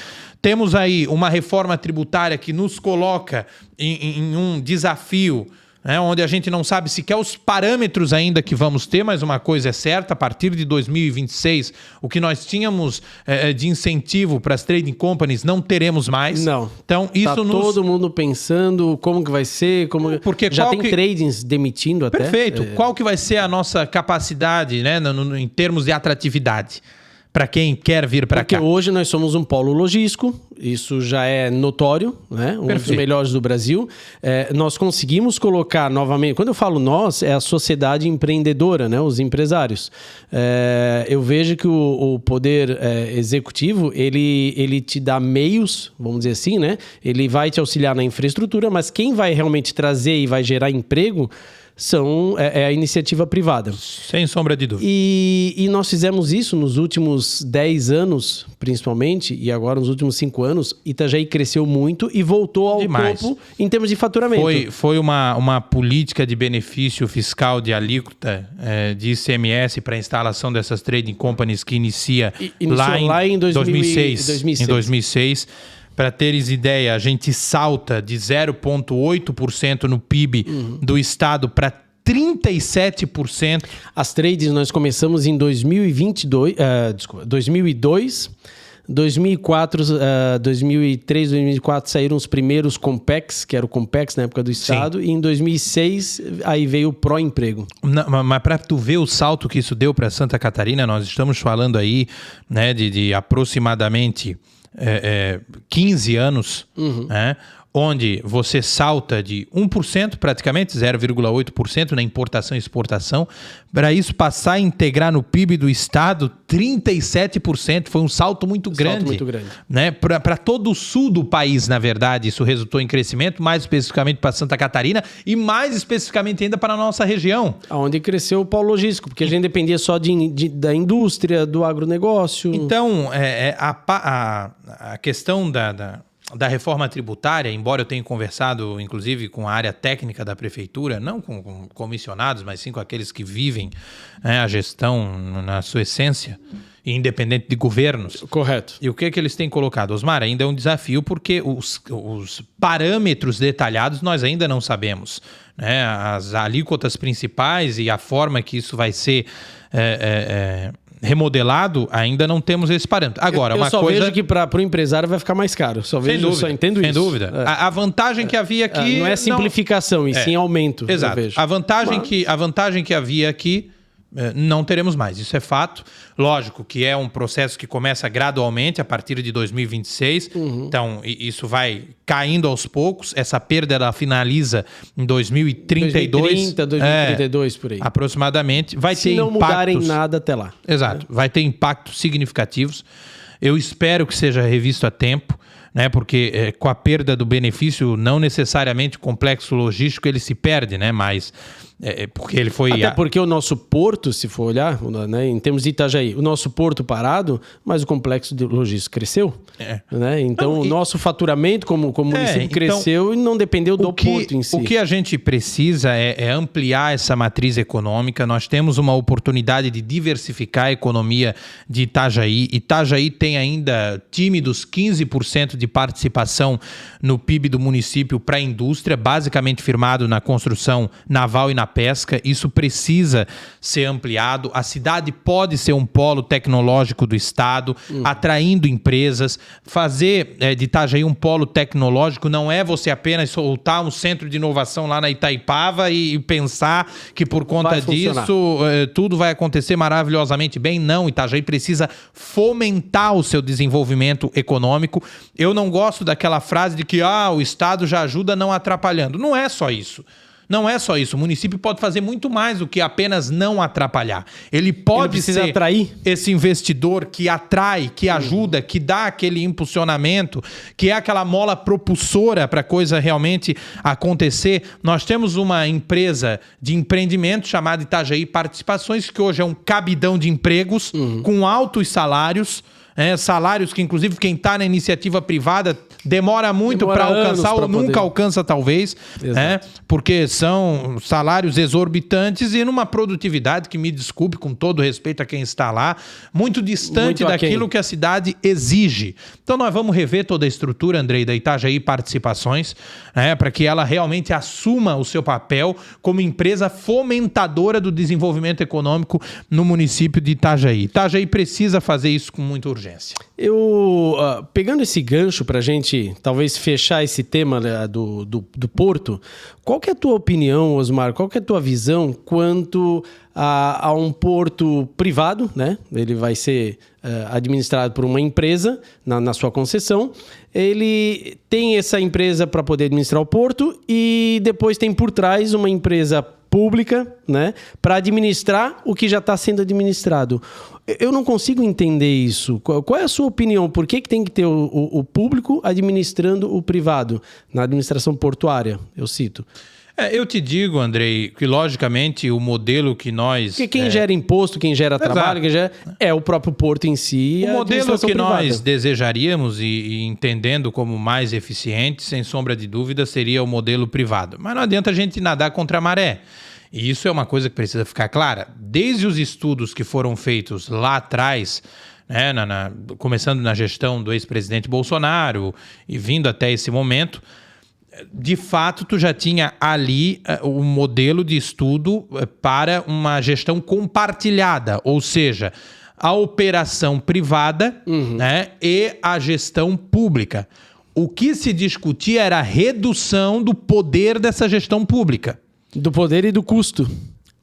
Speaker 2: Temos aí uma reforma tributária que nos coloca em um desafio, né, onde a gente não sabe sequer os parâmetros ainda que vamos ter, mas uma coisa é certa, a partir de 2026, o que nós tínhamos de incentivo para as trading companies não teremos mais.
Speaker 1: Não.
Speaker 2: Então, isso
Speaker 1: todo mundo pensando como que vai ser,
Speaker 2: porque
Speaker 1: já tem tradings demitindo até.
Speaker 2: Perfeito. Qual que vai ser a nossa capacidade, né, em termos de atratividade? Para quem quer vir para cá.
Speaker 1: Porque hoje nós somos um polo logístico, isso já é notório, né? Um dos melhores do Brasil. Nós conseguimos colocar novamente... Quando eu falo nós, é a sociedade empreendedora, né? Os empresários. Eu vejo que o poder executivo, ele te dá meios, vamos dizer assim, né? Ele vai te auxiliar na infraestrutura, mas quem vai realmente trazer e vai gerar emprego é a iniciativa privada.
Speaker 2: Sem sombra de dúvida.
Speaker 1: E nós fizemos isso nos últimos 10 anos, principalmente, e agora nos últimos 5 anos, Itajaí cresceu muito e voltou ao topo em termos de faturamento.
Speaker 2: Foi uma política de benefício fiscal de alíquota de ICMS para a instalação dessas trading companies que inicia lá em 2006. Em 2006. Para teres ideia, a gente salta de 0,8% no PIB do estado para 37%.
Speaker 1: As trades nós começamos em 2002, 2004, 2003, 2004 saíram os primeiros Compex, que era o Compex na época do estado. Sim. E em 2006 aí veio o Pró-Emprego.
Speaker 2: Mas para tu ver o salto que isso deu para Santa Catarina, nós estamos falando aí, né, de aproximadamente 15 anos, né, onde você salta de 1%, praticamente 0,8% na importação e exportação, para isso passar a integrar no PIB do estado 37%. Foi um salto muito grande. Né? Para todo o sul do país, na verdade, isso resultou em crescimento, mais especificamente para Santa Catarina e mais especificamente ainda para a nossa região.
Speaker 1: Onde cresceu o polo logístico, porque a gente dependia só da indústria, do agronegócio.
Speaker 2: Então, a questão da reforma tributária, embora eu tenha conversado, inclusive, com a área técnica da prefeitura, não com comissionados, mas sim com aqueles que vivem, né, a gestão na sua essência, independente de governos.
Speaker 1: Correto.
Speaker 2: E o que eles têm colocado? Osmar, ainda é um desafio porque os parâmetros detalhados nós ainda não sabemos, né? As alíquotas principais e a forma que isso vai ser remodelado, ainda não temos esse parâmetro. Agora,
Speaker 1: eu só vejo que para o empresário vai ficar mais caro. Só entendo isso.
Speaker 2: Sem dúvida. A vantagem que havia aqui...
Speaker 1: Não é simplificação, e sim aumento.
Speaker 2: Exato. A vantagem que havia aqui, não teremos mais. Isso é fato. Lógico que é um processo que começa gradualmente a partir de 2026. Então, isso vai caindo aos poucos. Essa perda ela finaliza em 2032.
Speaker 1: 2032, por aí.
Speaker 2: Aproximadamente. Vai ter impactos...
Speaker 1: Se não mudarem nada até lá.
Speaker 2: Exato. Vai ter impactos significativos. Eu espero que seja revisto a tempo, né? Porque com a perda do benefício, não necessariamente o complexo logístico ele se perde, né? Mas porque ele foi...
Speaker 1: Até porque o nosso porto, se for olhar, né, em termos de Itajaí, o nosso porto parado, mas o complexo de logístico cresceu. Né? Então, o nosso faturamento como município cresceu e não dependeu do porto em si.
Speaker 2: O que a gente precisa é ampliar essa matriz econômica. Nós temos uma oportunidade de diversificar a economia de Itajaí. Itajaí tem ainda tímidos 15% de participação no PIB do município para a indústria, basicamente firmado na construção naval e na pesca. Isso precisa ser ampliado. A cidade pode ser um polo tecnológico do estado, atraindo empresas. Fazer de Itajaí um polo tecnológico não é você apenas soltar um centro de inovação lá na Itaipava e pensar que por conta disso tudo vai acontecer maravilhosamente bem. Não, Itajaí precisa fomentar o seu desenvolvimento econômico. Eu não gosto daquela frase de que o estado já ajuda não atrapalhando. Não é só isso. Não é só isso. O município pode fazer muito mais do que apenas não atrapalhar. Ele pode ser
Speaker 1: atrair
Speaker 2: esse investidor que atrai, que ajuda, que dá aquele impulsionamento, que é aquela mola propulsora para a coisa realmente acontecer. Nós temos uma empresa de empreendimento chamada Itajaí Participações, que hoje é um cabidão de empregos com altos salários, salários que, inclusive, quem está na iniciativa privada demora muito para alcançar ou nunca alcança, talvez, porque são salários exorbitantes e numa produtividade que, me desculpe, com todo respeito a quem está lá, muito distante daquilo que a cidade exige. Então nós vamos rever toda a estrutura, Andrei, da Itajaí Participações, para que ela realmente assuma o seu papel como empresa fomentadora do desenvolvimento econômico no município de Itajaí. Itajaí precisa fazer isso com muita urgência.
Speaker 1: Pegando esse gancho para a gente talvez fechar esse tema, né, do Porto, qual que é a tua opinião, Osmar? Qual que é a tua visão quanto a um porto privado, né? Ele vai ser administrado por uma empresa na sua concessão. Ele tem essa empresa para poder administrar o porto e depois tem por trás uma empresa pública, né, para administrar o que já está sendo administrado. Eu não consigo entender isso. Qual é a sua opinião? Por que tem que ter o público administrando o privado na administração portuária? Eu cito.
Speaker 2: Eu te digo, Andrei, que logicamente o modelo que nós...
Speaker 1: Porque quem gera imposto, quem gera trabalho, quem gera, é o próprio porto em si.
Speaker 2: O modelo que nós desejaríamos e entendendo como mais eficiente, sem sombra de dúvida, seria o modelo privado. Mas não adianta a gente nadar contra a maré. E isso é uma coisa que precisa ficar clara. Desde os estudos que foram feitos lá atrás, né, começando na gestão do ex-presidente Bolsonaro e vindo até esse momento, de fato, tu já tinha ali o modelo de estudo para uma gestão compartilhada, ou seja, a operação privada, né, e a gestão pública. O que se discutia era a redução do poder dessa gestão pública.
Speaker 1: Do poder e do custo.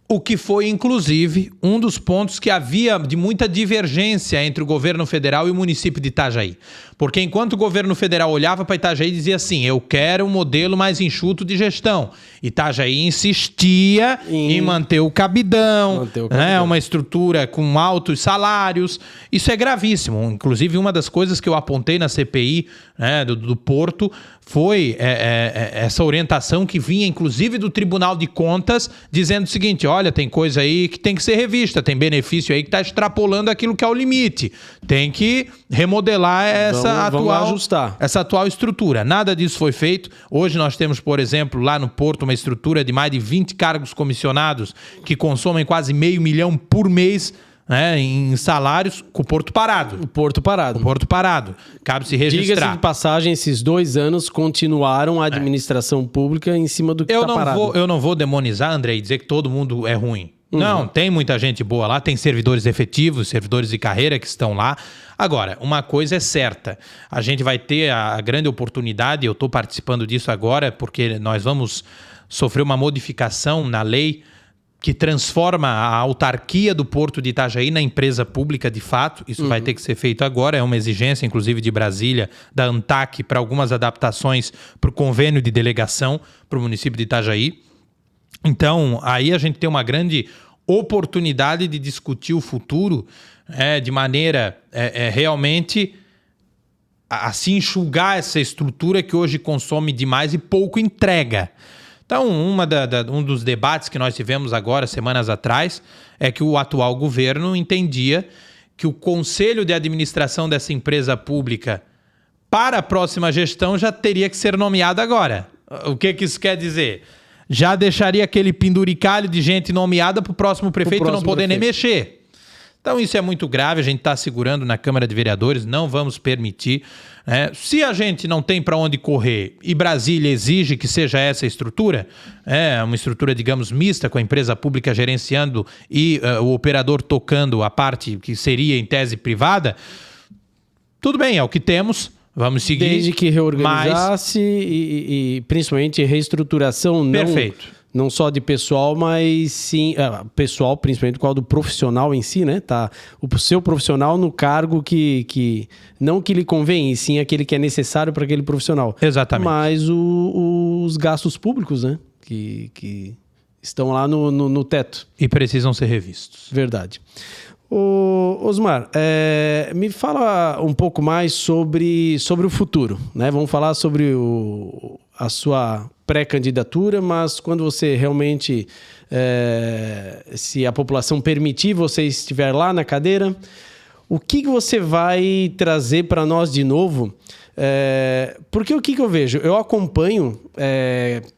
Speaker 2: O que foi, inclusive, um dos pontos que havia de muita divergência entre o governo federal e o município de Itajaí. Porque enquanto o governo federal olhava para Itajaí e dizia assim, eu quero um modelo mais enxuto de gestão. Itajaí insistia em manter o cabidão, né, uma estrutura com altos salários. Isso é gravíssimo. Inclusive, uma das coisas que eu apontei na CPI, né, do Porto foi essa orientação que vinha, inclusive, do Tribunal de Contas, dizendo o seguinte, olha, tem coisa aí que tem que ser revista, tem benefício aí que está extrapolando aquilo que é o limite. Tem que remodelar essa atual estrutura. Nada disso foi feito. Hoje nós temos, por exemplo, lá no Porto, uma estrutura de mais de 20 cargos comissionados que consomem quase R$500 mil por mês, né, em salários, com o Porto parado.
Speaker 1: O Porto parado.
Speaker 2: Cabe se registrar.
Speaker 1: Diga-se de passagem, esses 2 anos continuaram a administração pública em cima do que está parado.
Speaker 2: Eu não vou demonizar, André, e dizer que todo mundo é ruim. Não, tem muita gente boa lá, tem servidores efetivos, servidores de carreira que estão lá. Agora, uma coisa é certa, a gente vai ter a grande oportunidade, eu estou participando disso agora, porque nós vamos sofrer uma modificação na lei que transforma a autarquia do Porto de Itajaí na empresa pública de fato. Isso vai ter que ser feito agora, é uma exigência, inclusive, de Brasília, da ANTAC, para algumas adaptações para o convênio de delegação para o município de Itajaí. Então, aí a gente tem uma grande oportunidade de discutir o futuro de maneira realmente a se enxugar essa estrutura que hoje consome demais e pouco entrega. Então, um dos debates que nós tivemos agora, semanas atrás, é que o atual governo entendia que o conselho de administração dessa empresa pública para a próxima gestão já teria que ser nomeado agora. O que isso quer dizer? Já deixaria aquele penduricalho de gente nomeada para o próximo prefeito não poder nem mexer. Então isso é muito grave, a gente está segurando na Câmara de Vereadores, não vamos permitir. Se a gente não tem para onde correr e Brasília exige que seja essa estrutura, uma estrutura, digamos, mista, com a empresa pública gerenciando e o operador tocando a parte que seria em tese privada, tudo bem, é o que temos. Vamos seguir.
Speaker 1: Desde que reorganizasse e principalmente reestruturação. Não só de pessoal, mas sim... pessoal, principalmente qual do profissional em si, né? Tá, o seu profissional no cargo que não que lhe convém, e sim aquele que é necessário para aquele profissional.
Speaker 2: Exatamente.
Speaker 1: Mas os gastos públicos, né? Que estão lá no teto.
Speaker 2: E precisam ser revistos.
Speaker 1: Verdade. Osmar, me fala um pouco mais sobre o futuro, né? Vamos falar sobre a sua pré-candidatura, mas quando você realmente, se a população permitir, você estiver lá na cadeira, o que você vai trazer para nós de novo? Porque o que eu vejo? Eu acompanho,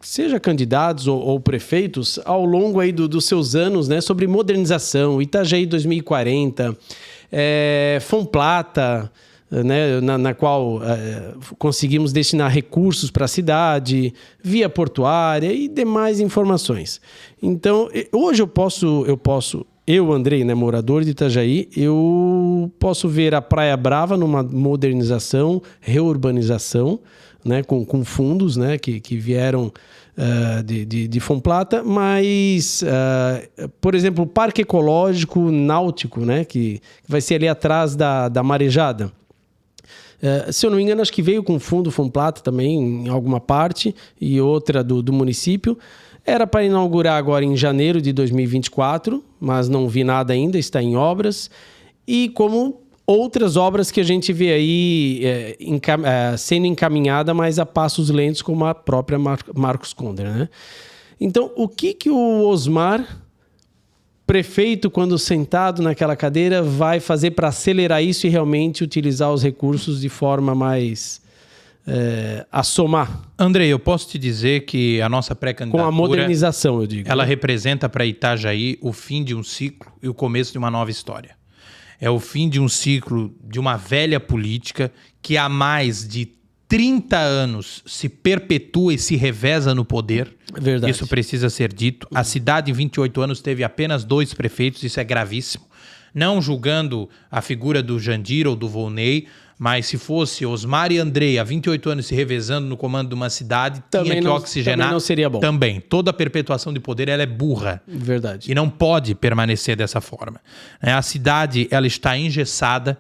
Speaker 1: seja candidatos ou prefeitos, ao longo aí dos seus anos, né, sobre modernização, Itajaí 2040, Fomplata, né, na qual conseguimos destinar recursos para a cidade, via portuária e demais informações. Então, hoje eu, Andrei, né, morador de Itajaí, eu posso ver a Praia Brava numa modernização, reurbanização, né, com fundos, né, que vieram de Fomplata, mas, por exemplo, o Parque Ecológico Náutico, né, que vai ser ali atrás da Marejada. Se eu não me engano, acho que veio com fundo Fomplata também, em alguma parte, e outra do município. Era para inaugurar agora em janeiro de 2024, mas não vi nada ainda, está em obras. E como outras obras que a gente vê aí sendo encaminhada, mas a passos lentos, como a própria Marcos Conder, né? Então, o que o Osmar, prefeito, quando sentado naquela cadeira, vai fazer para acelerar isso e realmente utilizar os recursos de forma mais a somar?
Speaker 2: Andrei, eu posso te dizer que a nossa pré-candidatura...
Speaker 1: Com a modernização, eu digo.
Speaker 2: Ela representa para Itajaí o fim de um ciclo e o começo de uma nova história. É o fim de um ciclo de uma velha política que há mais de 30 anos se perpetua e se reveza no poder.
Speaker 1: Verdade.
Speaker 2: Isso precisa ser dito. A cidade, em 28 anos, teve apenas 2 prefeitos, isso é gravíssimo. Não julgando a figura do Jandir ou do Volney, mas se fosse Osmar e Andrei há 28 anos se revezando no comando de uma cidade, tinha que oxigenar.
Speaker 1: Também não seria bom.
Speaker 2: Também. Toda a perpetuação de poder ela é burra.
Speaker 1: Verdade.
Speaker 2: E não pode permanecer dessa forma. A cidade ela está engessada,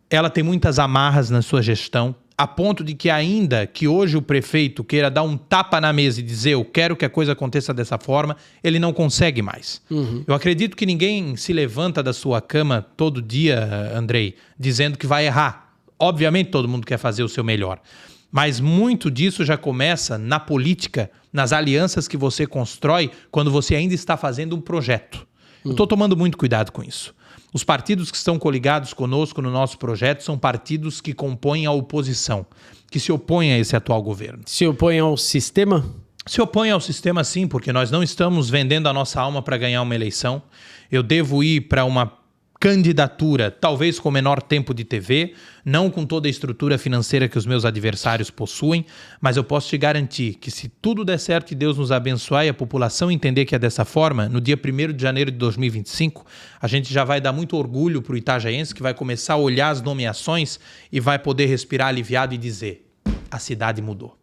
Speaker 2: ela tem muitas amarras na sua gestão, a ponto de que ainda que hoje o prefeito queira dar um tapa na mesa e dizer eu quero que a coisa aconteça dessa forma, ele não consegue mais. Eu acredito que ninguém se levanta da sua cama todo dia, Andrei, dizendo que vai errar. Obviamente todo mundo quer fazer o seu melhor, mas muito disso já começa na política, nas alianças que você constrói quando você ainda está fazendo um projeto. Eu estou tomando muito cuidado com isso. Os partidos que estão coligados conosco no nosso projeto são partidos que compõem a oposição, que se opõem a esse atual governo.
Speaker 1: Se opõem ao sistema?
Speaker 2: Se opõem ao sistema, sim, porque nós não estamos vendendo a nossa alma para ganhar uma eleição. Eu devo ir para uma candidatura, talvez com menor tempo de TV, não com toda a estrutura financeira que os meus adversários possuem, mas eu posso te garantir que se tudo der certo e Deus nos abençoar e a população entender que é dessa forma, no dia 1º de janeiro de 2025, a gente já vai dar muito orgulho para o itajaense, que vai começar a olhar as nomeações e vai poder respirar aliviado e dizer: a cidade mudou.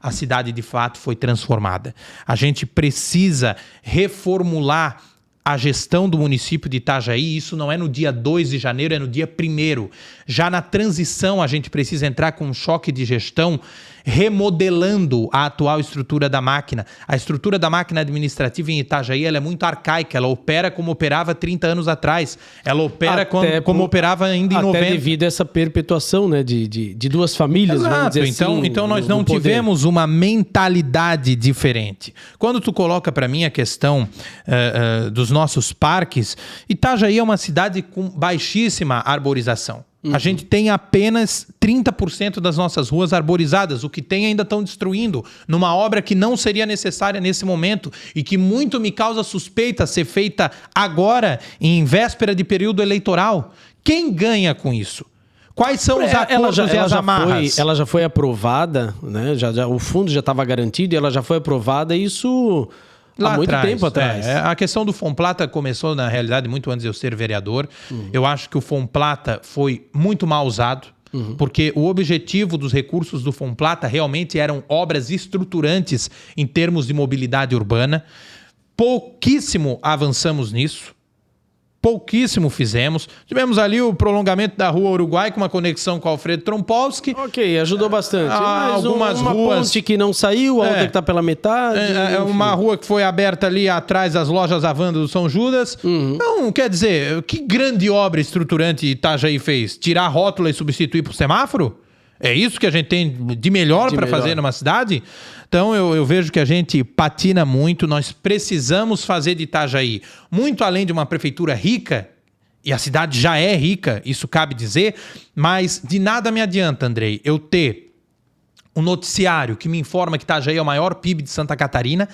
Speaker 2: A cidade, de fato, foi transformada. A gente precisa reformular a gestão do município de Itajaí. Isso não é no dia 2 de janeiro, é no dia 1º. Já na transição, a gente precisa entrar com um choque de gestão, remodelando a atual estrutura da máquina. A estrutura da máquina administrativa em Itajaí ela é muito arcaica, ela opera como operava 30 anos atrás. Ela opera como operava ainda em 90.
Speaker 1: Até devido a essa perpetuação, né, de duas famílias.
Speaker 2: Exato.
Speaker 1: Vamos dizer assim,
Speaker 2: então nós não tivemos uma mentalidade diferente. Quando tu coloca para mim a questão dos nossos parques, Itajaí é uma cidade com baixíssima arborização. A gente tem apenas 30% das nossas ruas arborizadas. O que tem ainda estão destruindo numa obra que não seria necessária nesse momento e que muito me causa suspeita ser feita agora, em véspera de período eleitoral. Quem ganha com isso? Quais são os acordos e as amarras?
Speaker 1: Ela já foi aprovada, né? O fundo já estava garantido e ela já foi aprovada, isso há muito tempo atrás.
Speaker 2: A questão do Fomplata começou, na realidade, muito antes de eu ser vereador. Eu acho que o Fomplata foi muito mal usado, porque o objetivo dos recursos do Fomplata realmente eram obras estruturantes em termos de mobilidade urbana. Pouquíssimo avançamos nisso. Pouquíssimo fizemos. Tivemos ali o prolongamento da Rua Uruguai com uma conexão com o Alfredo Trompolsky.
Speaker 1: Ok, ajudou bastante. Mas
Speaker 2: algumas
Speaker 1: uma
Speaker 2: ruas...
Speaker 1: ponte que não saiu, a outra que está pela metade.
Speaker 2: Uma rua que foi aberta ali atrás das lojas Avanda do São Judas. Então, quer dizer, que grande obra estruturante Itajaí fez? Tirar a rótula e substituir por semáforo? É isso que a gente tem de melhor para fazer numa cidade? Então eu vejo que a gente patina muito, nós precisamos fazer de Itajaí, muito além de uma prefeitura rica e a cidade já é rica, isso cabe dizer, mas de nada me adianta, Andrei, eu ter um noticiário que me informa que Itajaí é o maior PIB de Santa Catarina,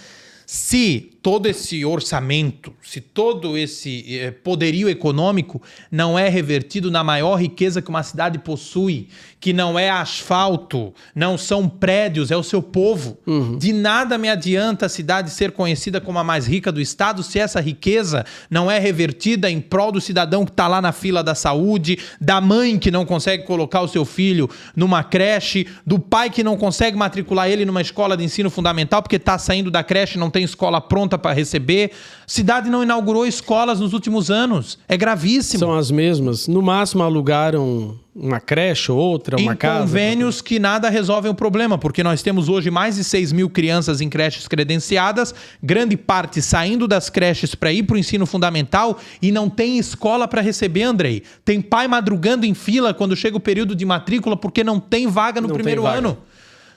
Speaker 2: se todo esse orçamento, se todo esse poderio econômico não é revertido na maior riqueza que uma cidade possui, que não é asfalto, não são prédios, é o seu povo. De nada me adianta a cidade ser conhecida como a mais rica do estado se essa riqueza não é revertida em prol do cidadão que está lá na fila da saúde, da mãe que não consegue colocar o seu filho numa creche, do pai que não consegue matricular ele numa escola de ensino fundamental porque está saindo da creche e não tem escola pronta para receber. A cidade não inaugurou escolas nos últimos anos. É gravíssimo.
Speaker 1: São as mesmas. No máximo alugaram uma creche ou outra, uma casa.
Speaker 2: Em convênios que nada resolvem o problema, porque nós temos hoje mais de 6 mil crianças em creches credenciadas, grande parte saindo das creches para ir para o ensino fundamental e não tem escola para receber, Andrei. Tem pai madrugando em fila quando chega o período de matrícula porque não tem vaga no primeiro ano.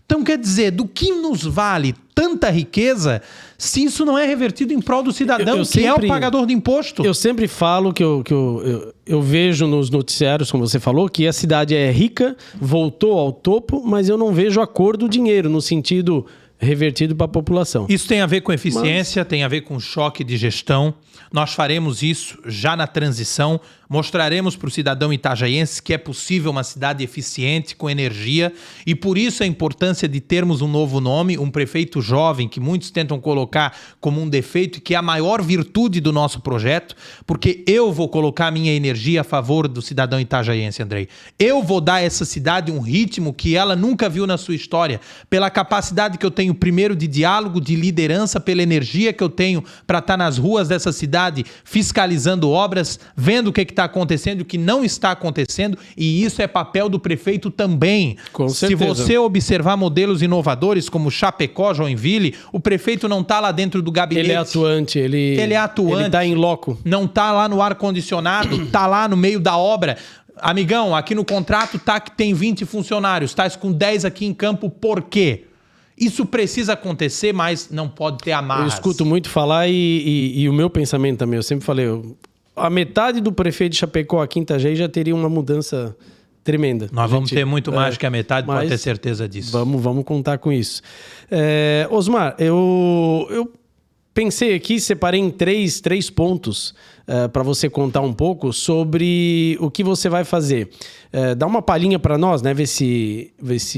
Speaker 2: Então, quer dizer, do que nos vale tanta riqueza se isso não é revertido em prol do cidadão, que é o pagador de imposto?
Speaker 1: Eu sempre falo que eu vejo nos noticiários, como você falou, que a cidade é rica, voltou ao topo, mas eu não vejo a cor do dinheiro, no sentido revertido para a população.
Speaker 2: Isso tem a ver com eficiência, tem a ver com choque de gestão. Nós faremos isso já na transição, mostraremos para o cidadão itajaiense que é possível uma cidade eficiente, com energia, e por isso a importância de termos um novo nome, um prefeito jovem, que muitos tentam colocar como um defeito e que é a maior virtude do nosso projeto, porque eu vou colocar a minha energia a favor do cidadão itajaiense, Andrei. Eu vou dar a essa cidade um ritmo que ela nunca viu na sua história, pela capacidade que eu tenho, primeiro, de diálogo, de liderança, pela energia que eu tenho para estar nas ruas dessa cidade, fiscalizando obras, vendo o que está acontecendo e o que não está acontecendo, e isso é papel do prefeito também.
Speaker 1: Com certeza.
Speaker 2: Se você observar modelos inovadores como Chapecó, Joinville, o prefeito não está lá dentro do gabinete.
Speaker 1: Ele é atuante, ele está em loco.
Speaker 2: Não está lá no ar-condicionado, está lá no meio da obra. Amigão, aqui no contrato tá que tem 20 funcionários, tá com 10 aqui em campo, por quê? Isso precisa acontecer, mas não pode ter amarras.
Speaker 1: Eu escuto muito falar e o meu pensamento também, eu sempre falei, a metade do prefeito de Chapecó aqui em Itajaí já teria uma mudança tremenda.
Speaker 2: Nós vamos ter muito mais que a metade, pode ter certeza disso.
Speaker 1: Vamos contar com isso. Osmar, eu pensei aqui, separei em três pontos para você contar um pouco sobre o que você vai fazer. Dá uma palhinha para nós, né? Ver se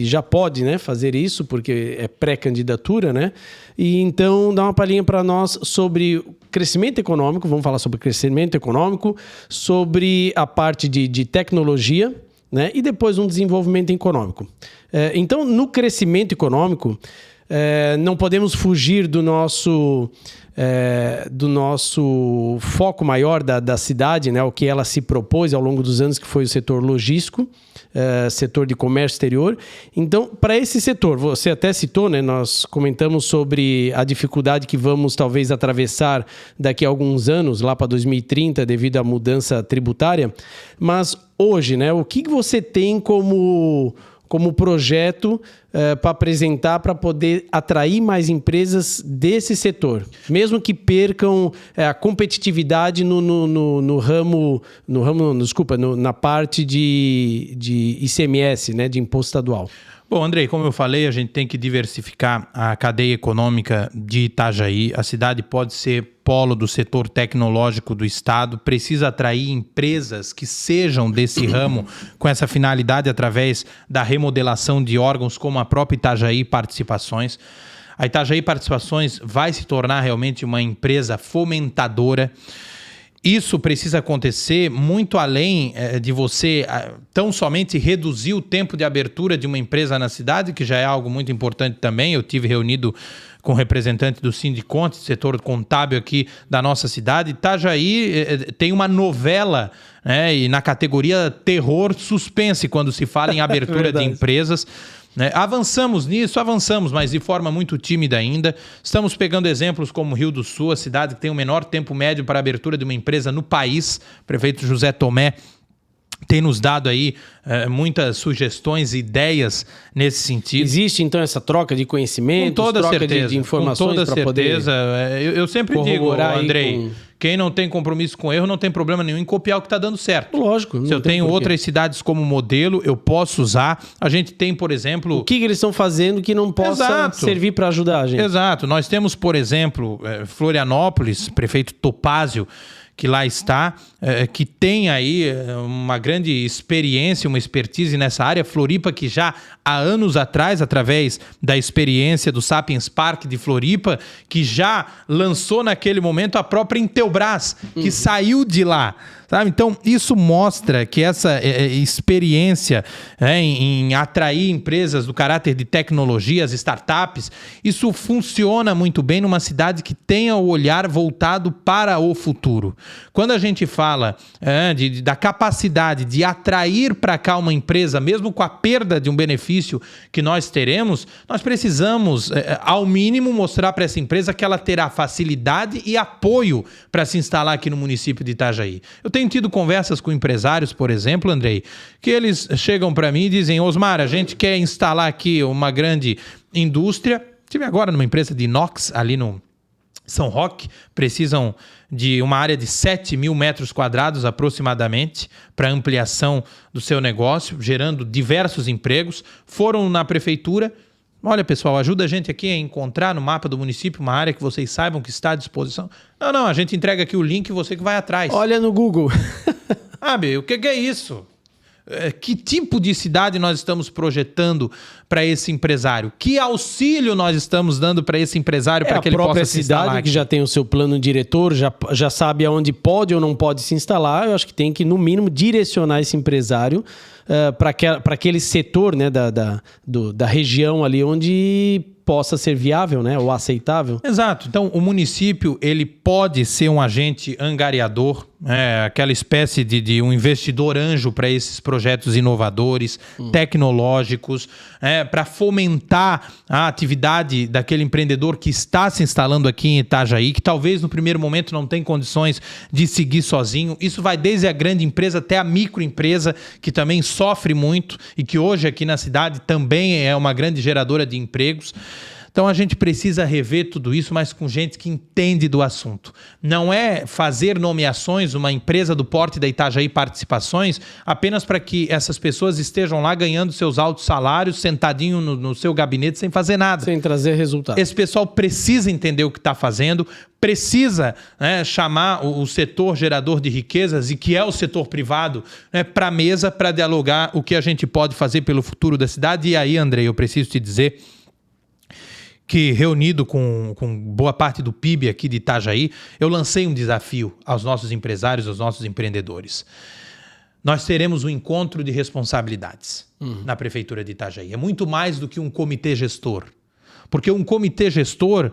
Speaker 1: já pode, né, fazer isso, porque é pré-candidatura, né? E então dá uma palhinha para nós sobre crescimento econômico, vamos falar sobre crescimento econômico, sobre a parte de tecnologia, né? E depois um desenvolvimento econômico. Então, no crescimento econômico, não podemos fugir do nosso foco maior da cidade, né? O que ela se propôs ao longo dos anos, que foi o setor logístico, setor de comércio exterior. Então, para esse setor, você até citou, né? Nós comentamos sobre a dificuldade que vamos talvez atravessar daqui a alguns anos, lá para 2030, devido à mudança tributária. Mas hoje, né? O que você tem como projeto para apresentar, para poder atrair mais empresas desse setor, mesmo que percam a competitividade na parte de ICMS, né, de imposto estadual?
Speaker 2: Bom, Andrei, como eu falei, a gente tem que diversificar a cadeia econômica de Itajaí. A cidade pode ser polo do setor tecnológico do estado, precisa atrair empresas que sejam desse ramo com essa finalidade através da remodelação de órgãos como a própria Itajaí Participações. A Itajaí Participações vai se tornar realmente uma empresa fomentadora. Isso precisa acontecer muito além de você tão somente reduzir o tempo de abertura de uma empresa na cidade, que já é algo muito importante também. Eu tive reunido com representante do Sindiconte, setor contábil aqui da nossa cidade. Itajaí tem uma novela, né, e na categoria terror suspense quando se fala em abertura de empresas. Avançamos nisso, mas de forma muito tímida ainda. Estamos pegando exemplos como Rio do Sul, a cidade que tem o menor tempo médio para a abertura de uma empresa no país. O prefeito José Tomé tem nos dado aí muitas sugestões e ideias nesse sentido.
Speaker 1: Existe, então, essa troca de conhecimento,
Speaker 2: troca
Speaker 1: certeza, de informações para poder...
Speaker 2: Eu sempre digo, Andrei, Quem não tem compromisso com erro não tem problema nenhum em copiar o que está dando certo.
Speaker 1: Lógico.
Speaker 2: Se eu tenho outras cidades como modelo, eu posso usar. A gente tem, por exemplo...
Speaker 1: O que eles estão fazendo que não possa servir para ajudar a gente?
Speaker 2: Exato. Nós temos, por exemplo, Florianópolis, prefeito Topázio, que lá está, que tem aí uma grande experiência, uma expertise nessa área. Floripa, que já há anos atrás, através da experiência do Sapiens Park de Floripa, que já lançou naquele momento a própria Intelbras, que saiu de lá. Sabe? Então, isso mostra que essa experiência em atrair empresas do caráter de tecnologia, as startups, isso funciona muito bem numa cidade que tenha o olhar voltado para o futuro. Quando a gente fala da capacidade de atrair para cá uma empresa, mesmo com a perda de um benefício que nós teremos, nós precisamos, ao mínimo, mostrar para essa empresa que ela terá facilidade e apoio para se instalar aqui no município de Itajaí. Eu tenho tido conversas com empresários, por exemplo, Andrei, que eles chegam para mim e dizem: Osmar, a gente quer instalar aqui uma grande indústria. Estive agora numa empresa de inox ali no São Roque, precisam de uma área de 7 mil metros quadrados aproximadamente para ampliação do seu negócio, gerando diversos empregos. Foram na prefeitura. Olha, pessoal, ajuda a gente aqui a encontrar no mapa do município uma área que vocês saibam que está à disposição. Não, a gente entrega aqui o link e você que vai atrás.
Speaker 1: Olha no Google.
Speaker 2: O que é isso? Que tipo de cidade nós estamos projetando para esse empresário? Que auxílio nós estamos dando para esse empresário para que ele possa se instalar? A própria cidade
Speaker 1: que já tem o seu plano diretor, já sabe aonde pode ou não pode se instalar, eu acho que tem que, no mínimo, direcionar esse empresário para aquele setor, né, da região ali onde possa ser viável, né, ou aceitável.
Speaker 2: Exato. Então, o município ele pode ser um agente angariador, aquela espécie de um investidor anjo para esses projetos inovadores, tecnológicos, para fomentar a atividade daquele empreendedor que está se instalando aqui em Itajaí, que talvez no primeiro momento não tem condições de seguir sozinho. Isso vai desde a grande empresa até a microempresa, que também sofre muito e que hoje aqui na cidade também é uma grande geradora de empregos. Então a gente precisa rever tudo isso, mas com gente que entende do assunto. Não é fazer nomeações, uma empresa do porte da Itajaí Participações, apenas para que essas pessoas estejam lá ganhando seus altos salários, sentadinho no seu gabinete, sem fazer nada.
Speaker 1: Sem trazer resultado.
Speaker 2: Esse pessoal precisa entender o que está fazendo, precisa chamar o setor gerador de riquezas, e que é o setor privado, para a mesa, para dialogar o que a gente pode fazer pelo futuro da cidade. E aí, Andrei, eu preciso te dizer que, reunido com boa parte do PIB aqui de Itajaí, eu lancei um desafio aos nossos empresários, aos nossos empreendedores. Nós teremos um encontro de responsabilidades na Prefeitura de Itajaí. É muito mais do que um comitê gestor. Porque um comitê gestor,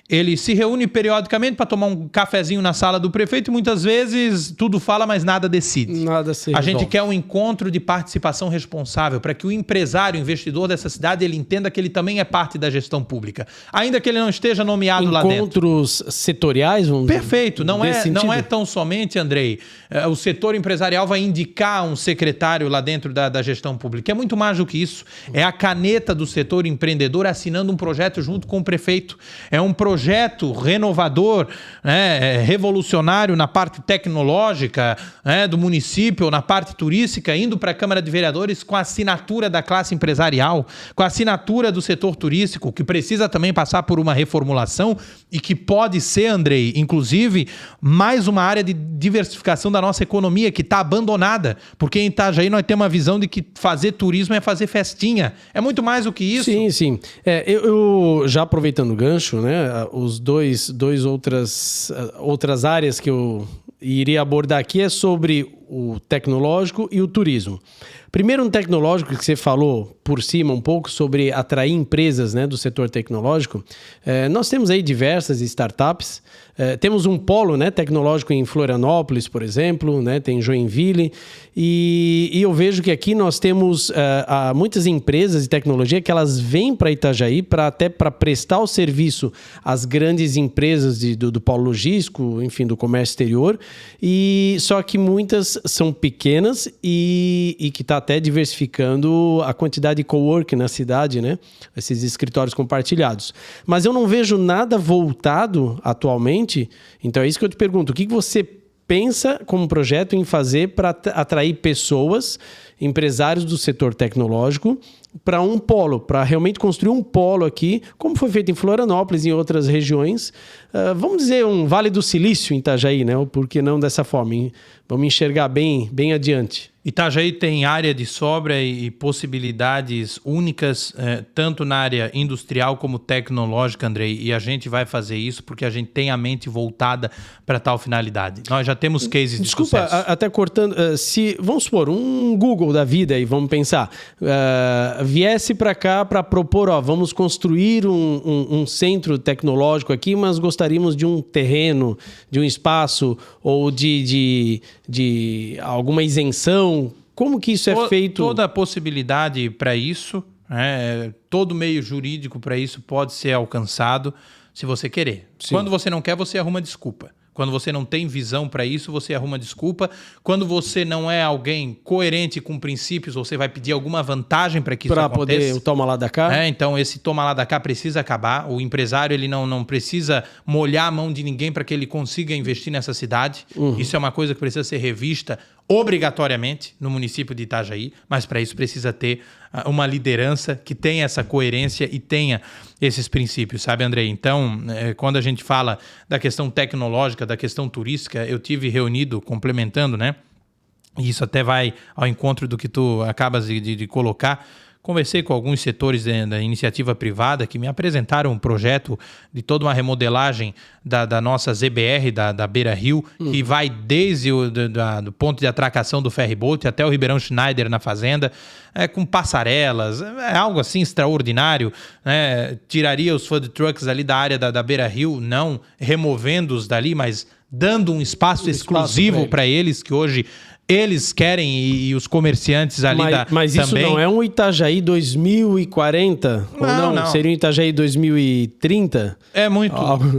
Speaker 2: ele se reúne periodicamente para tomar um cafezinho na sala do prefeito e muitas vezes tudo fala, mas nada decide.
Speaker 1: Nada se
Speaker 2: A
Speaker 1: resolve.
Speaker 2: gente quer um encontro de participação responsável para que o empresário, o investidor dessa cidade, ele entenda que ele também é parte da gestão pública. Ainda que ele não esteja nomeado lá dentro.
Speaker 1: Encontros setoriais?
Speaker 2: Perfeito. Não é tão somente, Andrei, o setor empresarial vai indicar um secretário lá dentro da gestão pública. É muito mais do que isso. É a caneta do setor empreendedor assinando um projeto junto com o prefeito. É um projeto renovador, revolucionário na parte tecnológica do município, ou na parte turística, indo para a Câmara de Vereadores com a assinatura da classe empresarial, com a assinatura do setor turístico, que precisa também passar por uma reformulação e que pode ser, Andrei, inclusive, mais uma área de diversificação da nossa economia que está abandonada, porque em Itajaí nós temos uma visão de que fazer turismo é fazer festinha. É muito mais do que isso.
Speaker 1: Sim, sim. Eu já aproveitando o gancho, os dois outras áreas que eu iria abordar aqui é sobre o tecnológico e o turismo. Primeiro, um tecnológico que você falou por cima um pouco sobre atrair empresas, do setor tecnológico. Nós temos aí diversas startups. Temos um polo, tecnológico em Florianópolis, por exemplo, tem Joinville. E eu vejo que aqui nós temos muitas empresas de tecnologia que elas vêm para Itajaí até para prestar o serviço às grandes empresas do polo logístico, enfim, do comércio exterior. E só que muitas empresas são pequenas e que está até diversificando a quantidade de coworking na cidade, né? Esses escritórios compartilhados. Mas eu não vejo nada voltado atualmente. Então é isso que eu te pergunto. O que você pensa como projeto em fazer para atrair pessoas, empresários do setor tecnológico, para um polo, para realmente construir um polo aqui, como foi feito em Florianópolis e em outras regiões. Vamos dizer um Vale do Silício em Itajaí, né? Ou por que não dessa forma? Vamos enxergar bem adiante.
Speaker 2: Itajaí tem área de sobra e possibilidades únicas, tanto na área industrial como tecnológica, Andrei, e a gente vai fazer isso porque a gente tem a mente voltada para tal finalidade. Nós já temos cases de sucesso.
Speaker 1: Desculpa, até cortando, se, vamos supor, um Google da vida aí, vamos pensar, viesse para cá para propor, vamos construir um centro tecnológico aqui, mas gostaríamos de um terreno, de um espaço ou de alguma isenção. Como que isso é feito?
Speaker 2: Toda a possibilidade para isso, todo meio jurídico para isso pode ser alcançado se você querer. Sim. Quando você não quer, você arruma desculpa. Quando você não tem visão para isso, você arruma desculpa. Quando você não é alguém coerente com princípios, você vai pedir alguma vantagem para que isso aconteça.
Speaker 1: Para poder o toma lá da cá?
Speaker 2: Então, esse toma lá da cá precisa acabar. O empresário ele não precisa molhar a mão de ninguém para que ele consiga investir nessa cidade. Isso é uma coisa que precisa ser revista obrigatoriamente no município de Itajaí, mas para isso precisa ter uma liderança que tenha essa coerência e tenha esses princípios, sabe, Andrei? Então, quando a gente fala da questão tecnológica, da questão turística, eu tive reunido, complementando, né? E isso até vai ao encontro do que tu acabas de colocar. Conversei com alguns setores da iniciativa privada que me apresentaram um projeto de toda uma remodelagem da nossa ZBR, da Beira Rio, que vai desde do ponto de atracação do ferryboat até o Ribeirão Schneider na fazenda, com passarelas, algo assim extraordinário, né? Tiraria os food trucks ali da área da Beira Rio, não removendo-os dali, mas dando um espaço exclusivo para eles, que hoje eles querem e os comerciantes ali
Speaker 1: mas isso
Speaker 2: também.
Speaker 1: Não é um Itajaí 2040? Não? Seria um Itajaí 2030?
Speaker 2: É muito.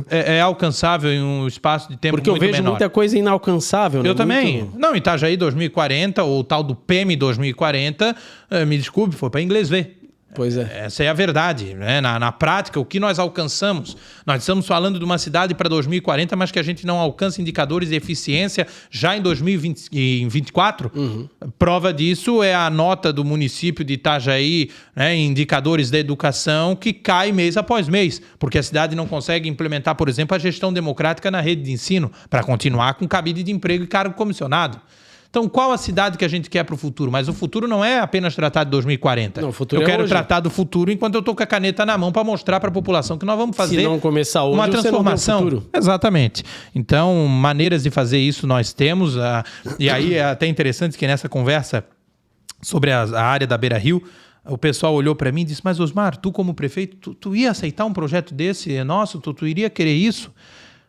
Speaker 2: É alcançável em um espaço de tempo muito menor.
Speaker 1: Porque eu vejo muita coisa inalcançável.
Speaker 2: Eu também. Não, Itajaí 2040 ou o tal do PEM 2040, me desculpe, foi para inglês ver.
Speaker 1: Pois é.
Speaker 2: Essa é a verdade, né? Na prática, o que nós alcançamos? Nós estamos falando de uma cidade para 2040, mas que a gente não alcança indicadores de eficiência já em 2024. Prova disso é a nota do município de Itajaí, né, em indicadores da educação, que cai mês após mês, porque a cidade não consegue implementar, por exemplo, a gestão democrática na rede de ensino para continuar com cabide de emprego e cargo comissionado. Então, qual a cidade que a gente quer para o futuro? Mas o futuro não é apenas tratar de 2040.
Speaker 1: Não, o futuro
Speaker 2: eu quero
Speaker 1: hoje.
Speaker 2: tratar do futuro enquanto eu estou com a caneta na mão para mostrar para a população que nós vamos fazer.
Speaker 1: Se não começar hoje,
Speaker 2: uma transformação.
Speaker 1: Você não vê o futuro.
Speaker 2: Exatamente. Então, maneiras de fazer isso nós temos. E aí é até interessante que nessa conversa sobre a área da Beira Rio, o pessoal olhou para mim e disse: mas Osmar, tu como prefeito, tu ia aceitar um projeto desse? Nossa, tu iria querer isso?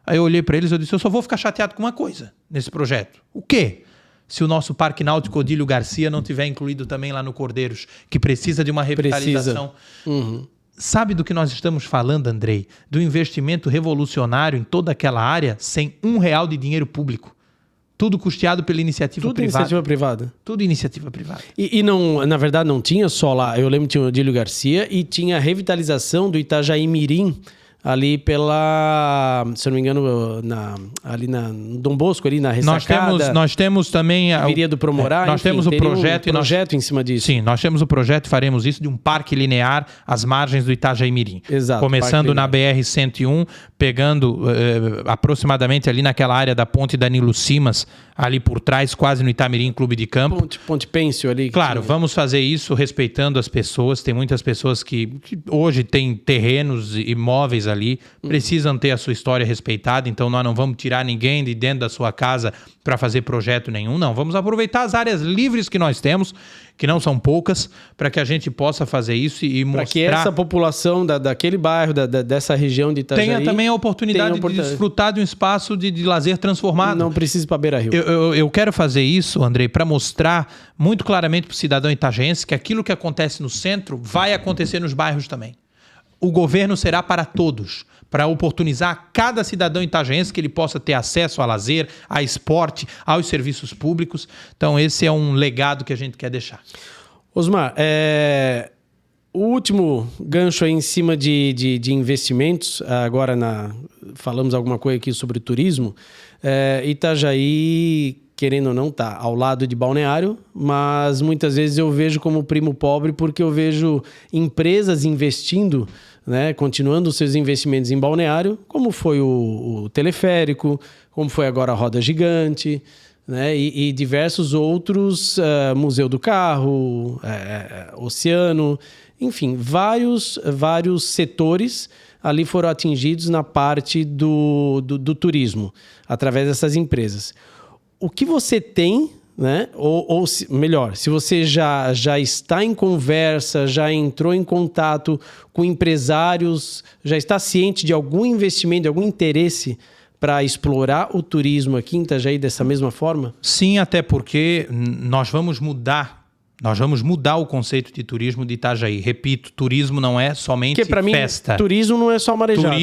Speaker 2: Aí eu olhei para eles e disse: eu só vou ficar chateado com uma coisa nesse projeto. O quê? Se o nosso Parque Náutico Odílio Garcia não tiver incluído também lá no Cordeiros, que precisa de uma revitalização. Sabe do que nós estamos falando, Andrei? Do investimento revolucionário em toda aquela área sem R$1 de dinheiro público. Tudo custeado pela iniciativa privada.
Speaker 1: Iniciativa privada.
Speaker 2: Tudo iniciativa privada.
Speaker 1: E não, na verdade não tinha só lá. Eu lembro que tinha o Odílio Garcia e tinha a revitalização do Itajaí Mirim, ali pela, se eu não me engano, ali no Dom Bosco, ali na Ressacada.
Speaker 2: Nós temos também...
Speaker 1: Viria do Promorá,
Speaker 2: nós temos o projeto...
Speaker 1: Um projeto em cima disso.
Speaker 2: Sim, nós temos o projeto e faremos isso de um parque linear às margens do Itajaí Mirim.
Speaker 1: Exato.
Speaker 2: Começando na BR-101, pegando aproximadamente ali naquela área da Ponte Danilo Simas, ali por trás, quase no Itamirim Clube de Campo.
Speaker 1: Ponte Pêncio ali.
Speaker 2: Claro, vamos fazer isso respeitando as pessoas. Tem muitas pessoas que hoje têm terrenos e imóveis ali, precisam ter a sua história respeitada, então nós não vamos tirar ninguém de dentro da sua casa para fazer projeto nenhum, não. Vamos aproveitar as áreas livres que nós temos, que não são poucas, para que a gente possa fazer isso e mostrar... Para
Speaker 1: que essa população daquele bairro, dessa região de Itajaí...
Speaker 2: Tenha também a oportunidade de desfrutar de um espaço de lazer transformado.
Speaker 1: Não precisa ir para Beira Rio.
Speaker 2: Eu quero fazer isso, Andrei, para mostrar muito claramente para o cidadão itajaense que aquilo que acontece no centro vai acontecer nos bairros também. o governo será para todos, para oportunizar a cada cidadão itajaense que ele possa ter acesso a lazer, a esporte, aos serviços públicos. Então, esse é um legado que a gente quer deixar.
Speaker 1: Osmar, o último gancho aí em cima de investimentos, agora falamos alguma coisa aqui sobre turismo. Itajaí, querendo ou não, está ao lado de Balneário, mas muitas vezes eu vejo como primo pobre porque eu vejo empresas investindo, né, continuando os seus investimentos em Balneário, como foi o teleférico, como foi agora a Roda Gigante, né, e diversos outros, Museu do Carro, Oceano, enfim, vários setores ali foram atingidos na parte do turismo, através dessas empresas. O que você tem, né? Melhor, se você já está em conversa, já entrou em contato com empresários, já está ciente de algum investimento, de algum interesse para explorar o turismo aqui em Itajaí dessa mesma forma?
Speaker 2: Sim, até porque nós vamos mudar o conceito de turismo de Itajaí. Repito, turismo não é somente festa.
Speaker 1: Turismo não é só marejada.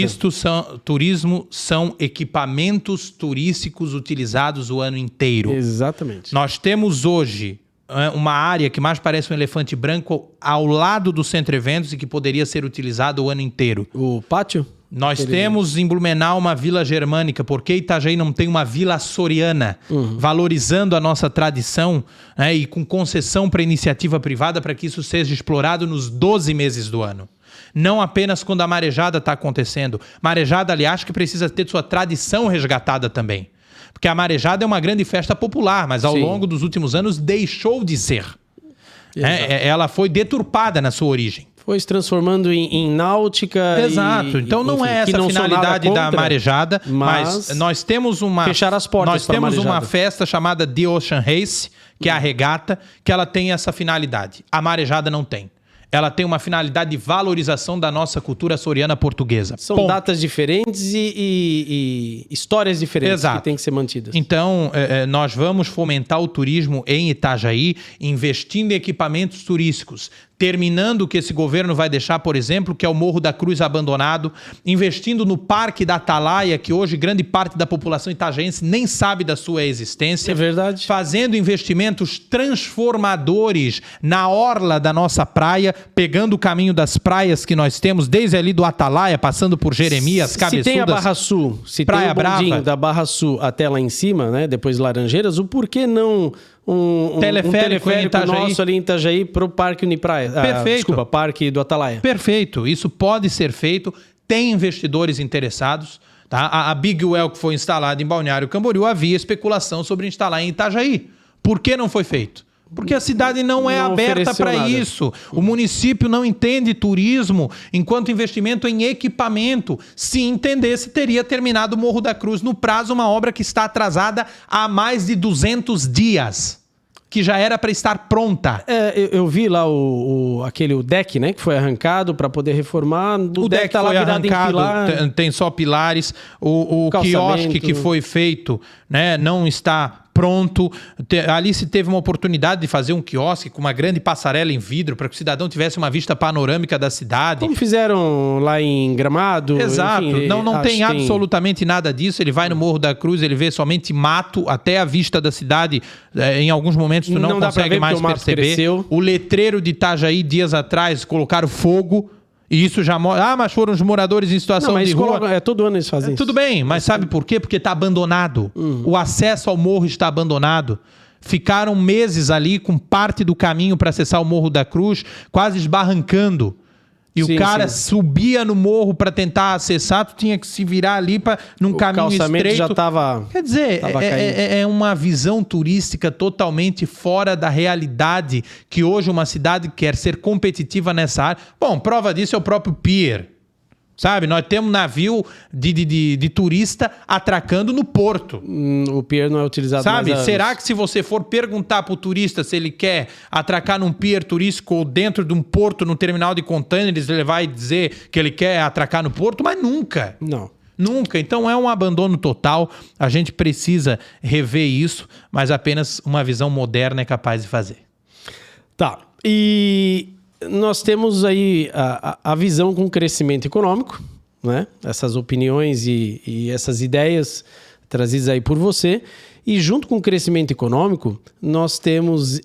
Speaker 2: Turismo são equipamentos turísticos utilizados o ano inteiro.
Speaker 1: Exatamente.
Speaker 2: Nós temos hoje uma área que mais parece um elefante branco ao lado do Centro Eventos e que poderia ser utilizado o ano inteiro.
Speaker 1: O pátio?
Speaker 2: Nós temos em Blumenau uma vila germânica. Por que Itajaí não tem uma vila açoriana, valorizando a nossa tradição, né, e com concessão para iniciativa privada para que isso seja explorado nos 12 meses do ano? Não apenas quando a marejada está acontecendo. Marejada, aliás, que precisa ter sua tradição resgatada também. Porque a marejada é uma grande festa popular, mas ao longo dos últimos anos deixou de ser. Ela foi deturpada na sua origem.
Speaker 1: Foi se transformando em náutica.
Speaker 2: Exato. Então não é essa a finalidade da marejada, mas nós temos
Speaker 1: fechar as portas.
Speaker 2: Nós temos uma festa chamada The Ocean Race, que é a regata, que ela tem essa finalidade. A marejada não tem. Ela tem uma finalidade de valorização da nossa cultura açoriana portuguesa.
Speaker 1: São datas diferentes e histórias diferentes que têm que ser mantidas.
Speaker 2: Então, nós vamos fomentar o turismo em Itajaí, investindo em equipamentos turísticos, terminando o que esse governo vai deixar, por exemplo, que é o Morro da Cruz abandonado, investindo no Parque da Atalaia, que hoje grande parte da população itajaense nem sabe da sua existência.
Speaker 1: É verdade.
Speaker 2: Fazendo investimentos transformadores na orla da nossa praia, pegando o caminho das praias que nós temos, desde ali do Atalaia, passando por Jeremias, Cabeçudas.
Speaker 1: Se tem a Barra Sul, se
Speaker 2: Praia
Speaker 1: tem o bondinho
Speaker 2: Brava,
Speaker 1: da Barra Sul até lá em cima, né, depois Laranjeiras, o porquê não um teleférico nosso ali em Itajaí para o Parque Unipraia?
Speaker 2: Perfeito.
Speaker 1: Desculpa, Parque do Atalaia.
Speaker 2: Perfeito. Isso pode ser feito. Tem investidores interessados. Tá? A Big Well, que foi instalada em Balneário Camboriú, havia especulação sobre instalar em Itajaí. Por que não foi feito? Porque a cidade não é aberta para isso. O município não entende turismo enquanto investimento em equipamento. Se entendesse, teria terminado o Morro da Cruz no prazo, uma obra que está atrasada há mais de 200 dias. Que já era para estar pronta.
Speaker 1: Eu vi lá o deck, né, que foi arrancado para poder reformar.
Speaker 2: O deck tá lá foi arrancado, tem só pilares. O quiosque que foi feito, né, não está pronto. Ali se teve uma oportunidade de fazer um quiosque com uma grande passarela em vidro para que o cidadão tivesse uma vista panorâmica da cidade.
Speaker 1: Como fizeram lá em Gramado.
Speaker 2: Exato. Enfim, não tem absolutamente nada disso. Ele vai no Morro da Cruz, ele vê somente mato, até a vista da cidade. Em alguns momentos tu não consegue mais perceber. O letreiro de Itajaí, dias atrás, colocaram fogo. E isso já mostra... mas foram os moradores em situação de rua.
Speaker 1: Todo ano eles fazem isso.
Speaker 2: Tudo bem, mas sabe por quê? Porque está abandonado. O acesso ao morro está abandonado. Ficaram meses ali com parte do caminho para acessar o Morro da Cruz, quase esbarrancando. E o cara subia no morro para tentar acessar, tu tinha que se virar ali num caminho estreito.
Speaker 1: Já estava...
Speaker 2: Quer dizer, é uma visão turística totalmente fora da realidade que hoje uma cidade quer ser competitiva nessa área. Bom, prova disso é o próprio pier. Sabe, nós temos navio de turista atracando no porto.
Speaker 1: O pier não é utilizado
Speaker 2: Sabe,
Speaker 1: mais.
Speaker 2: Será que se você for perguntar para o turista se ele quer atracar num pier turístico ou dentro de um porto, no terminal de contêineres, ele vai dizer que ele quer atracar no porto? Mas nunca.
Speaker 1: Não.
Speaker 2: Nunca. Então é um abandono total. A gente precisa rever isso, mas apenas uma visão moderna é capaz de fazer.
Speaker 1: Tá. E nós temos aí a visão com crescimento econômico, né? Essas opiniões e essas ideias trazidas aí por você. E junto com o crescimento econômico, nós temos,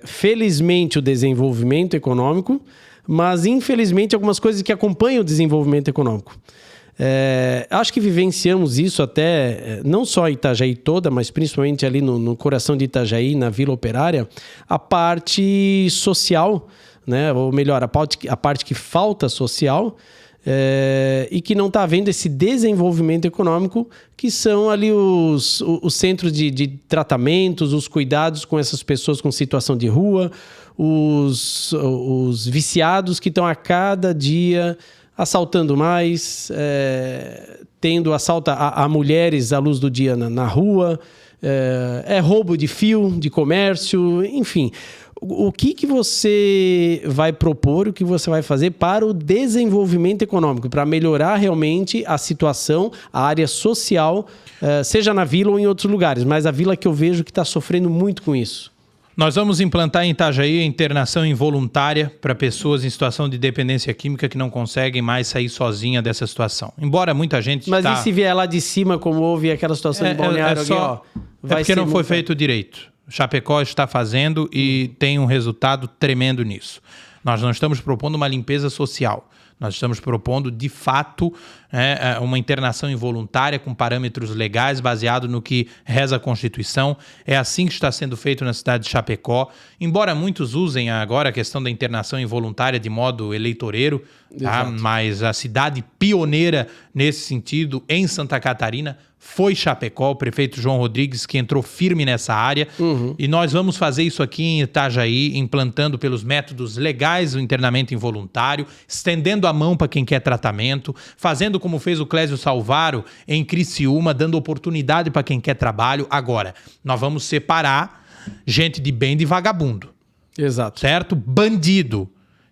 Speaker 1: felizmente, o desenvolvimento econômico, mas, infelizmente, algumas coisas que acompanham o desenvolvimento econômico. Acho que vivenciamos isso até, não só em Itajaí toda, mas principalmente ali no coração de Itajaí, na Vila Operária, a parte social, né? Ou melhor, a parte que falta social, e que não está havendo esse desenvolvimento econômico, que são ali os centros de tratamentos, os cuidados com essas pessoas com situação de rua, os viciados que estão a cada dia assaltando mais, tendo assalto a mulheres à luz do dia na rua, roubo de fio, de comércio, enfim. O que você vai propor, o que você vai fazer para o desenvolvimento econômico, para melhorar realmente a situação, a área social, seja na vila ou em outros lugares, mas a vila que eu vejo que está sofrendo muito com isso?
Speaker 2: Nós vamos implantar em Itajaí a internação involuntária para pessoas em situação de dependência química que não conseguem mais sair sozinha dessa situação. Embora muita gente...
Speaker 1: Mas e se vier lá de cima, como houve aquela situação de Balneário?
Speaker 2: Porque não foi feito direito. Chapecó está fazendo e tem um resultado tremendo nisso. Nós não estamos propondo uma limpeza social. Nós estamos propondo, de fato, uma internação involuntária com parâmetros legais, baseado no que reza a Constituição. É assim que está sendo feito na cidade de Chapecó. Embora muitos usem agora a questão da internação involuntária de modo eleitoreiro, tá? Mas a cidade pioneira nesse sentido, em Santa Catarina, foi Chapecó, o prefeito João Rodrigues, que entrou firme nessa área. E nós vamos fazer isso aqui em Itajaí, implantando pelos métodos legais o internamento involuntário, estendendo a mão para quem quer tratamento, fazendo como fez o Clésio Salvaro em Criciúma, dando oportunidade para quem quer trabalho. Agora, nós vamos separar gente de bem de vagabundo.
Speaker 1: Exato.
Speaker 2: Certo? Bandido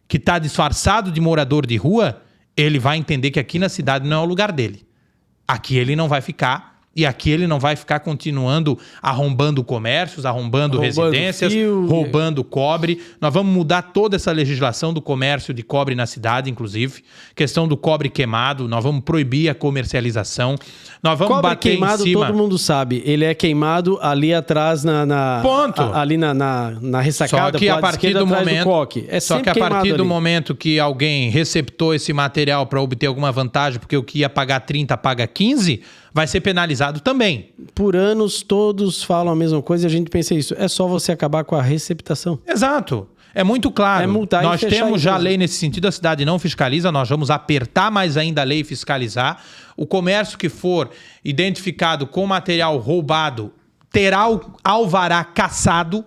Speaker 2: que está disfarçado de morador de rua, ele vai entender que aqui na cidade não é o lugar dele. Aqui ele não vai ficar, e aqui ele não vai ficar continuando arrombando comércios, arrombando residências, roubando cobre. Nós vamos mudar toda essa legislação do comércio de cobre na cidade, inclusive. Questão do cobre queimado, nós vamos proibir a comercialização. Nós vamos
Speaker 1: cobre
Speaker 2: bater
Speaker 1: queimado,
Speaker 2: em cima.
Speaker 1: Todo mundo sabe. Ele é queimado ali atrás
Speaker 2: Ponto.
Speaker 1: Ali na ressacada.
Speaker 2: Só que a partir do momento, momento que alguém receptou esse material para obter alguma vantagem, porque o que ia pagar 30 paga 15, vai ser penalizado também.
Speaker 1: Por anos todos falam a mesma coisa e a gente pensa isso. É só você acabar com a receptação.
Speaker 2: Exato. É muito claro.
Speaker 1: É multar
Speaker 2: nós
Speaker 1: e fechar
Speaker 2: temos já
Speaker 1: empresa.
Speaker 2: lei nesse sentido, a cidade não fiscaliza, nós vamos apertar mais ainda a lei e fiscalizar. O comércio que for identificado com material roubado terá o alvará cassado,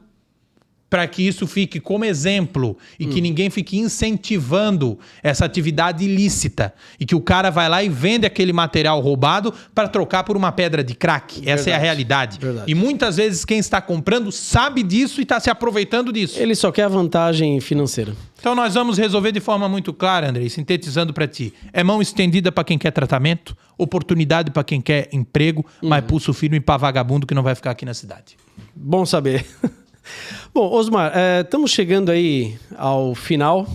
Speaker 2: para que isso fique como exemplo e que ninguém fique incentivando essa atividade ilícita e que o cara vai lá e vende aquele material roubado para trocar por uma pedra de crack. Essa é a realidade.
Speaker 1: Verdade.
Speaker 2: E muitas vezes quem está comprando sabe disso e está se aproveitando disso.
Speaker 1: Ele só quer a vantagem financeira.
Speaker 2: Então nós vamos resolver de forma muito clara, Andrei, sintetizando para ti. É mão estendida para quem quer tratamento, oportunidade para quem quer emprego, mas pulso firme para vagabundo que não vai ficar aqui na cidade.
Speaker 1: Bom saber. Bom, Osmar, estamos chegando aí ao final.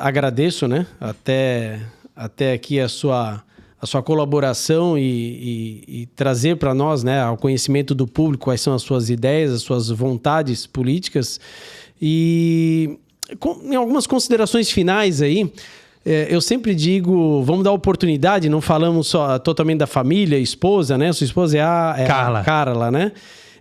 Speaker 1: Agradeço, né? Até aqui a sua colaboração e trazer para nós, né, ao conhecimento do público quais são as suas ideias, as suas vontades políticas. E em algumas considerações finais aí, eu sempre digo, vamos dar oportunidade, não falamos só totalmente da família, esposa, né? Sua esposa é
Speaker 2: Carla.
Speaker 1: A Carla, né?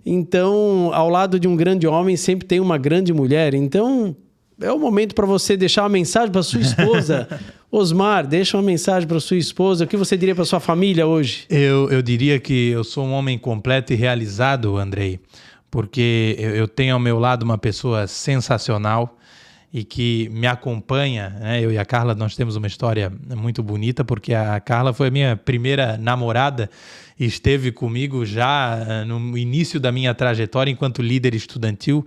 Speaker 1: Então, ao lado de um grande homem, sempre tem uma grande mulher. Então, é o momento para você deixar uma mensagem para sua esposa. Osmar, deixa uma mensagem para sua esposa. O que você diria para sua família hoje?
Speaker 2: Eu diria que eu sou um homem completo e realizado, Andrei, porque eu tenho ao meu lado uma pessoa sensacional e que me acompanha, né? Eu e a Carla, nós temos uma história muito bonita, porque a Carla foi a minha primeira namorada e esteve comigo já no início da minha trajetória enquanto líder estudantil,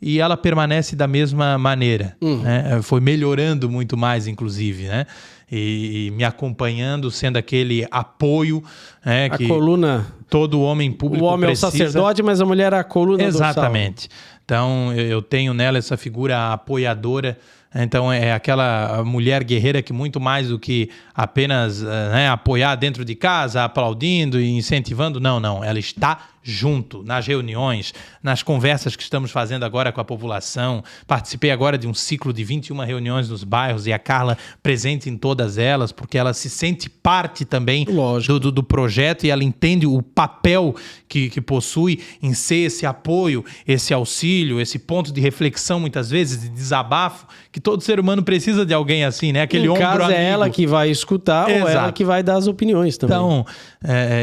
Speaker 2: e ela permanece da mesma maneira, né? Foi melhorando muito mais, inclusive, né? E me acompanhando, sendo aquele apoio, né,
Speaker 1: A
Speaker 2: que
Speaker 1: coluna...
Speaker 2: todo homem público
Speaker 1: O homem
Speaker 2: precisa.
Speaker 1: é o sacerdote, mas a mulher é a coluna
Speaker 2: Exatamente.
Speaker 1: dorsal.
Speaker 2: Então, eu tenho nela essa figura apoiadora. Então, é aquela mulher guerreira que muito mais do que apenas apoiar dentro de casa, aplaudindo e incentivando. Não. Ela está junto nas reuniões, nas conversas que estamos fazendo agora com a população. Participei agora de um ciclo de 21 reuniões nos bairros e a Carla presente em todas elas, porque ela se sente parte também do projeto e ela entende o papel que possui em ser esse apoio, esse auxílio, esse ponto de reflexão, muitas vezes, de desabafo, que todo ser humano precisa de alguém assim, né? Aquele ombro amigo.
Speaker 1: É ela que vai escutar. Exato. Ou ela que vai dar as opiniões também.
Speaker 2: Então,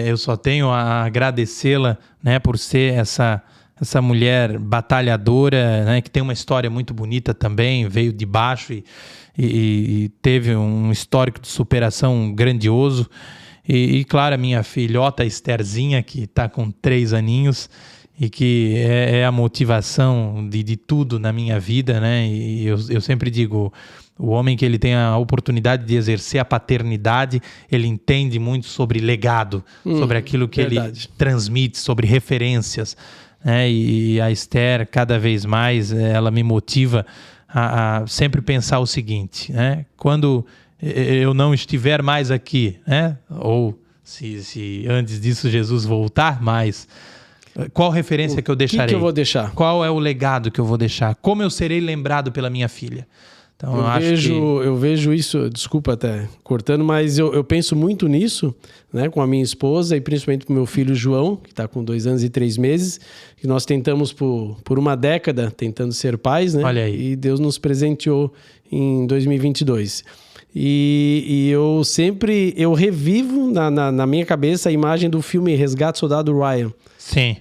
Speaker 2: eu só tenho a agradecê-la, né, por ser essa mulher batalhadora, né, que tem uma história muito bonita também, veio de baixo e teve um histórico de superação grandioso. E claro, a minha filhota Estherzinha, que está com 3 aninhos e que é a motivação de tudo na minha vida, né? E eu sempre digo, o homem que ele tem a oportunidade de exercer a paternidade, ele entende muito sobre legado, sobre aquilo que ele transmite, sobre referências, né? E a Esther, cada vez mais, ela me motiva a sempre pensar o seguinte, né? Quando eu não estiver mais aqui, né? Ou se antes disso Jesus voltar mais, qual referência que eu deixarei?
Speaker 1: O que eu vou deixar?
Speaker 2: Qual é o legado que eu vou deixar? Como eu serei lembrado pela minha filha? Então,
Speaker 1: eu vejo isso, desculpa até cortando, mas eu penso muito nisso, né, com a minha esposa e principalmente com o meu filho João, que está com 2 anos e 3 meses, que nós tentamos por uma década tentando ser pais, né?
Speaker 2: Olha aí.
Speaker 1: E Deus nos presenteou em 2022. E eu revivo na minha cabeça a imagem do filme Resgate Soldado Ryan.
Speaker 2: Sim.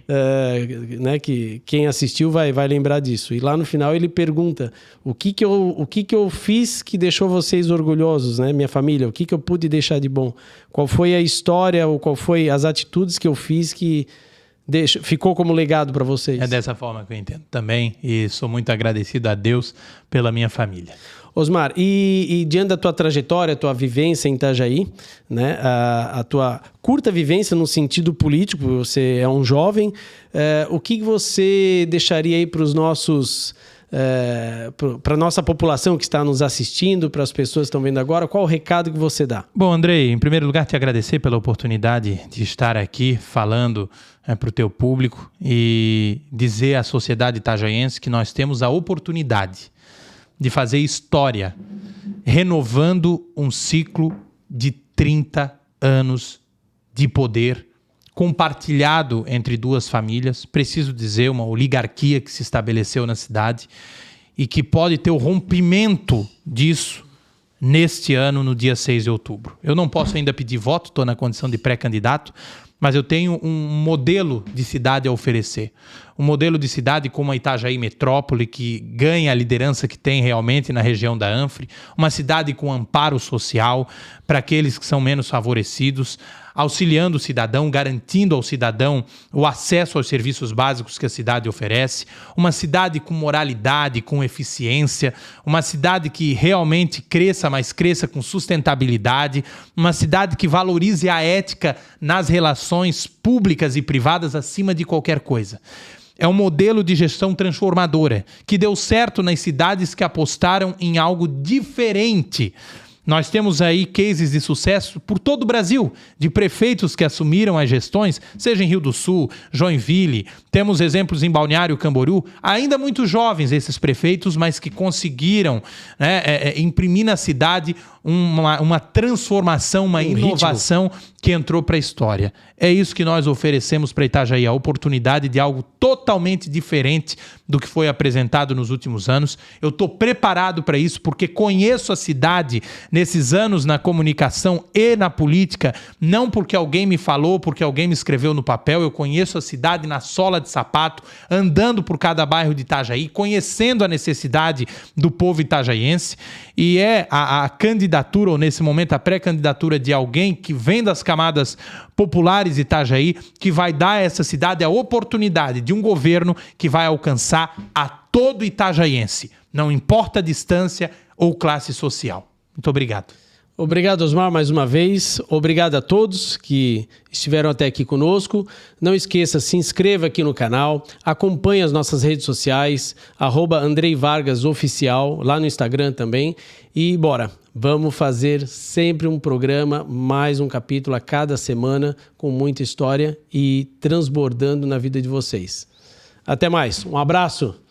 Speaker 1: Né, que quem assistiu vai lembrar disso. E lá no final ele pergunta o que eu fiz que deixou vocês orgulhosos, né, minha família? O que eu pude deixar de bom? Qual foi a história ou qual foi as atitudes que eu fiz que ficou como legado para vocês?
Speaker 2: É dessa forma que eu entendo também e sou muito agradecido a Deus pela minha família.
Speaker 1: Osmar, e diante da tua trajetória, a tua vivência em Itajaí, né, a tua curta vivência no sentido político, você é um jovem, o que você deixaria aí para os nossos... para a nossa população que está nos assistindo, para as pessoas que estão vendo agora, qual o recado que você dá?
Speaker 2: Bom, Andrei, em primeiro lugar, te agradecer pela oportunidade de estar aqui falando para o teu público e dizer à sociedade itajaiense que nós temos a oportunidade de fazer história, renovando um ciclo de 30 anos de poder compartilhado entre 2 famílias, preciso dizer, uma oligarquia que se estabeleceu na cidade e que pode ter o rompimento disso neste ano, no dia 6 de outubro. Eu não posso ainda pedir voto, estou na condição de pré-candidato, mas eu tenho um modelo de cidade a oferecer. Um modelo de cidade como a Itajaí Metrópole, que ganha a liderança que tem realmente na região da Anfre. Uma cidade com amparo social para aqueles que são menos favorecidos, auxiliando o cidadão, garantindo ao cidadão o acesso aos serviços básicos que a cidade oferece. Uma cidade com moralidade, com eficiência. Uma cidade que realmente cresça, mas cresça com sustentabilidade. Uma cidade que valorize a ética nas relações públicas e privadas acima de qualquer coisa. É um modelo de gestão transformadora, que deu certo nas cidades que apostaram em algo diferente. Nós temos aí cases de sucesso por todo o Brasil, de prefeitos que assumiram as gestões, seja em Rio do Sul, Joinville, temos exemplos em Balneário Camboriú, ainda muito jovens esses prefeitos, mas que conseguiram, né, imprimir na cidade uma transformação, uma inovação que entrou para a história. É isso que nós oferecemos para Itajaí, a oportunidade de algo totalmente diferente do que foi apresentado nos últimos anos. Eu estou preparado para isso porque conheço a cidade nesses anos na comunicação e na política, não porque alguém me falou, porque alguém me escreveu no papel. Eu conheço a cidade na sola de sapato, andando por cada bairro de Itajaí, conhecendo a necessidade do povo itajaiense, e é a candidatura, ou nesse momento a pré-candidatura de alguém que vem das camadas populares de Itajaí, que vai dar a essa cidade a oportunidade de um governo que vai alcançar a todo itajaiense, não importa a distância ou classe social. Muito obrigado.
Speaker 1: Obrigado, Osmar, mais uma vez. Obrigado a todos que estiveram até aqui conosco. Não esqueça, se inscreva aqui no canal, acompanhe as nossas redes sociais, @AndreiVargasOficial, lá no Instagram também. E bora, vamos fazer sempre um programa, mais um capítulo a cada semana, com muita história e transbordando na vida de vocês. Até mais, um abraço!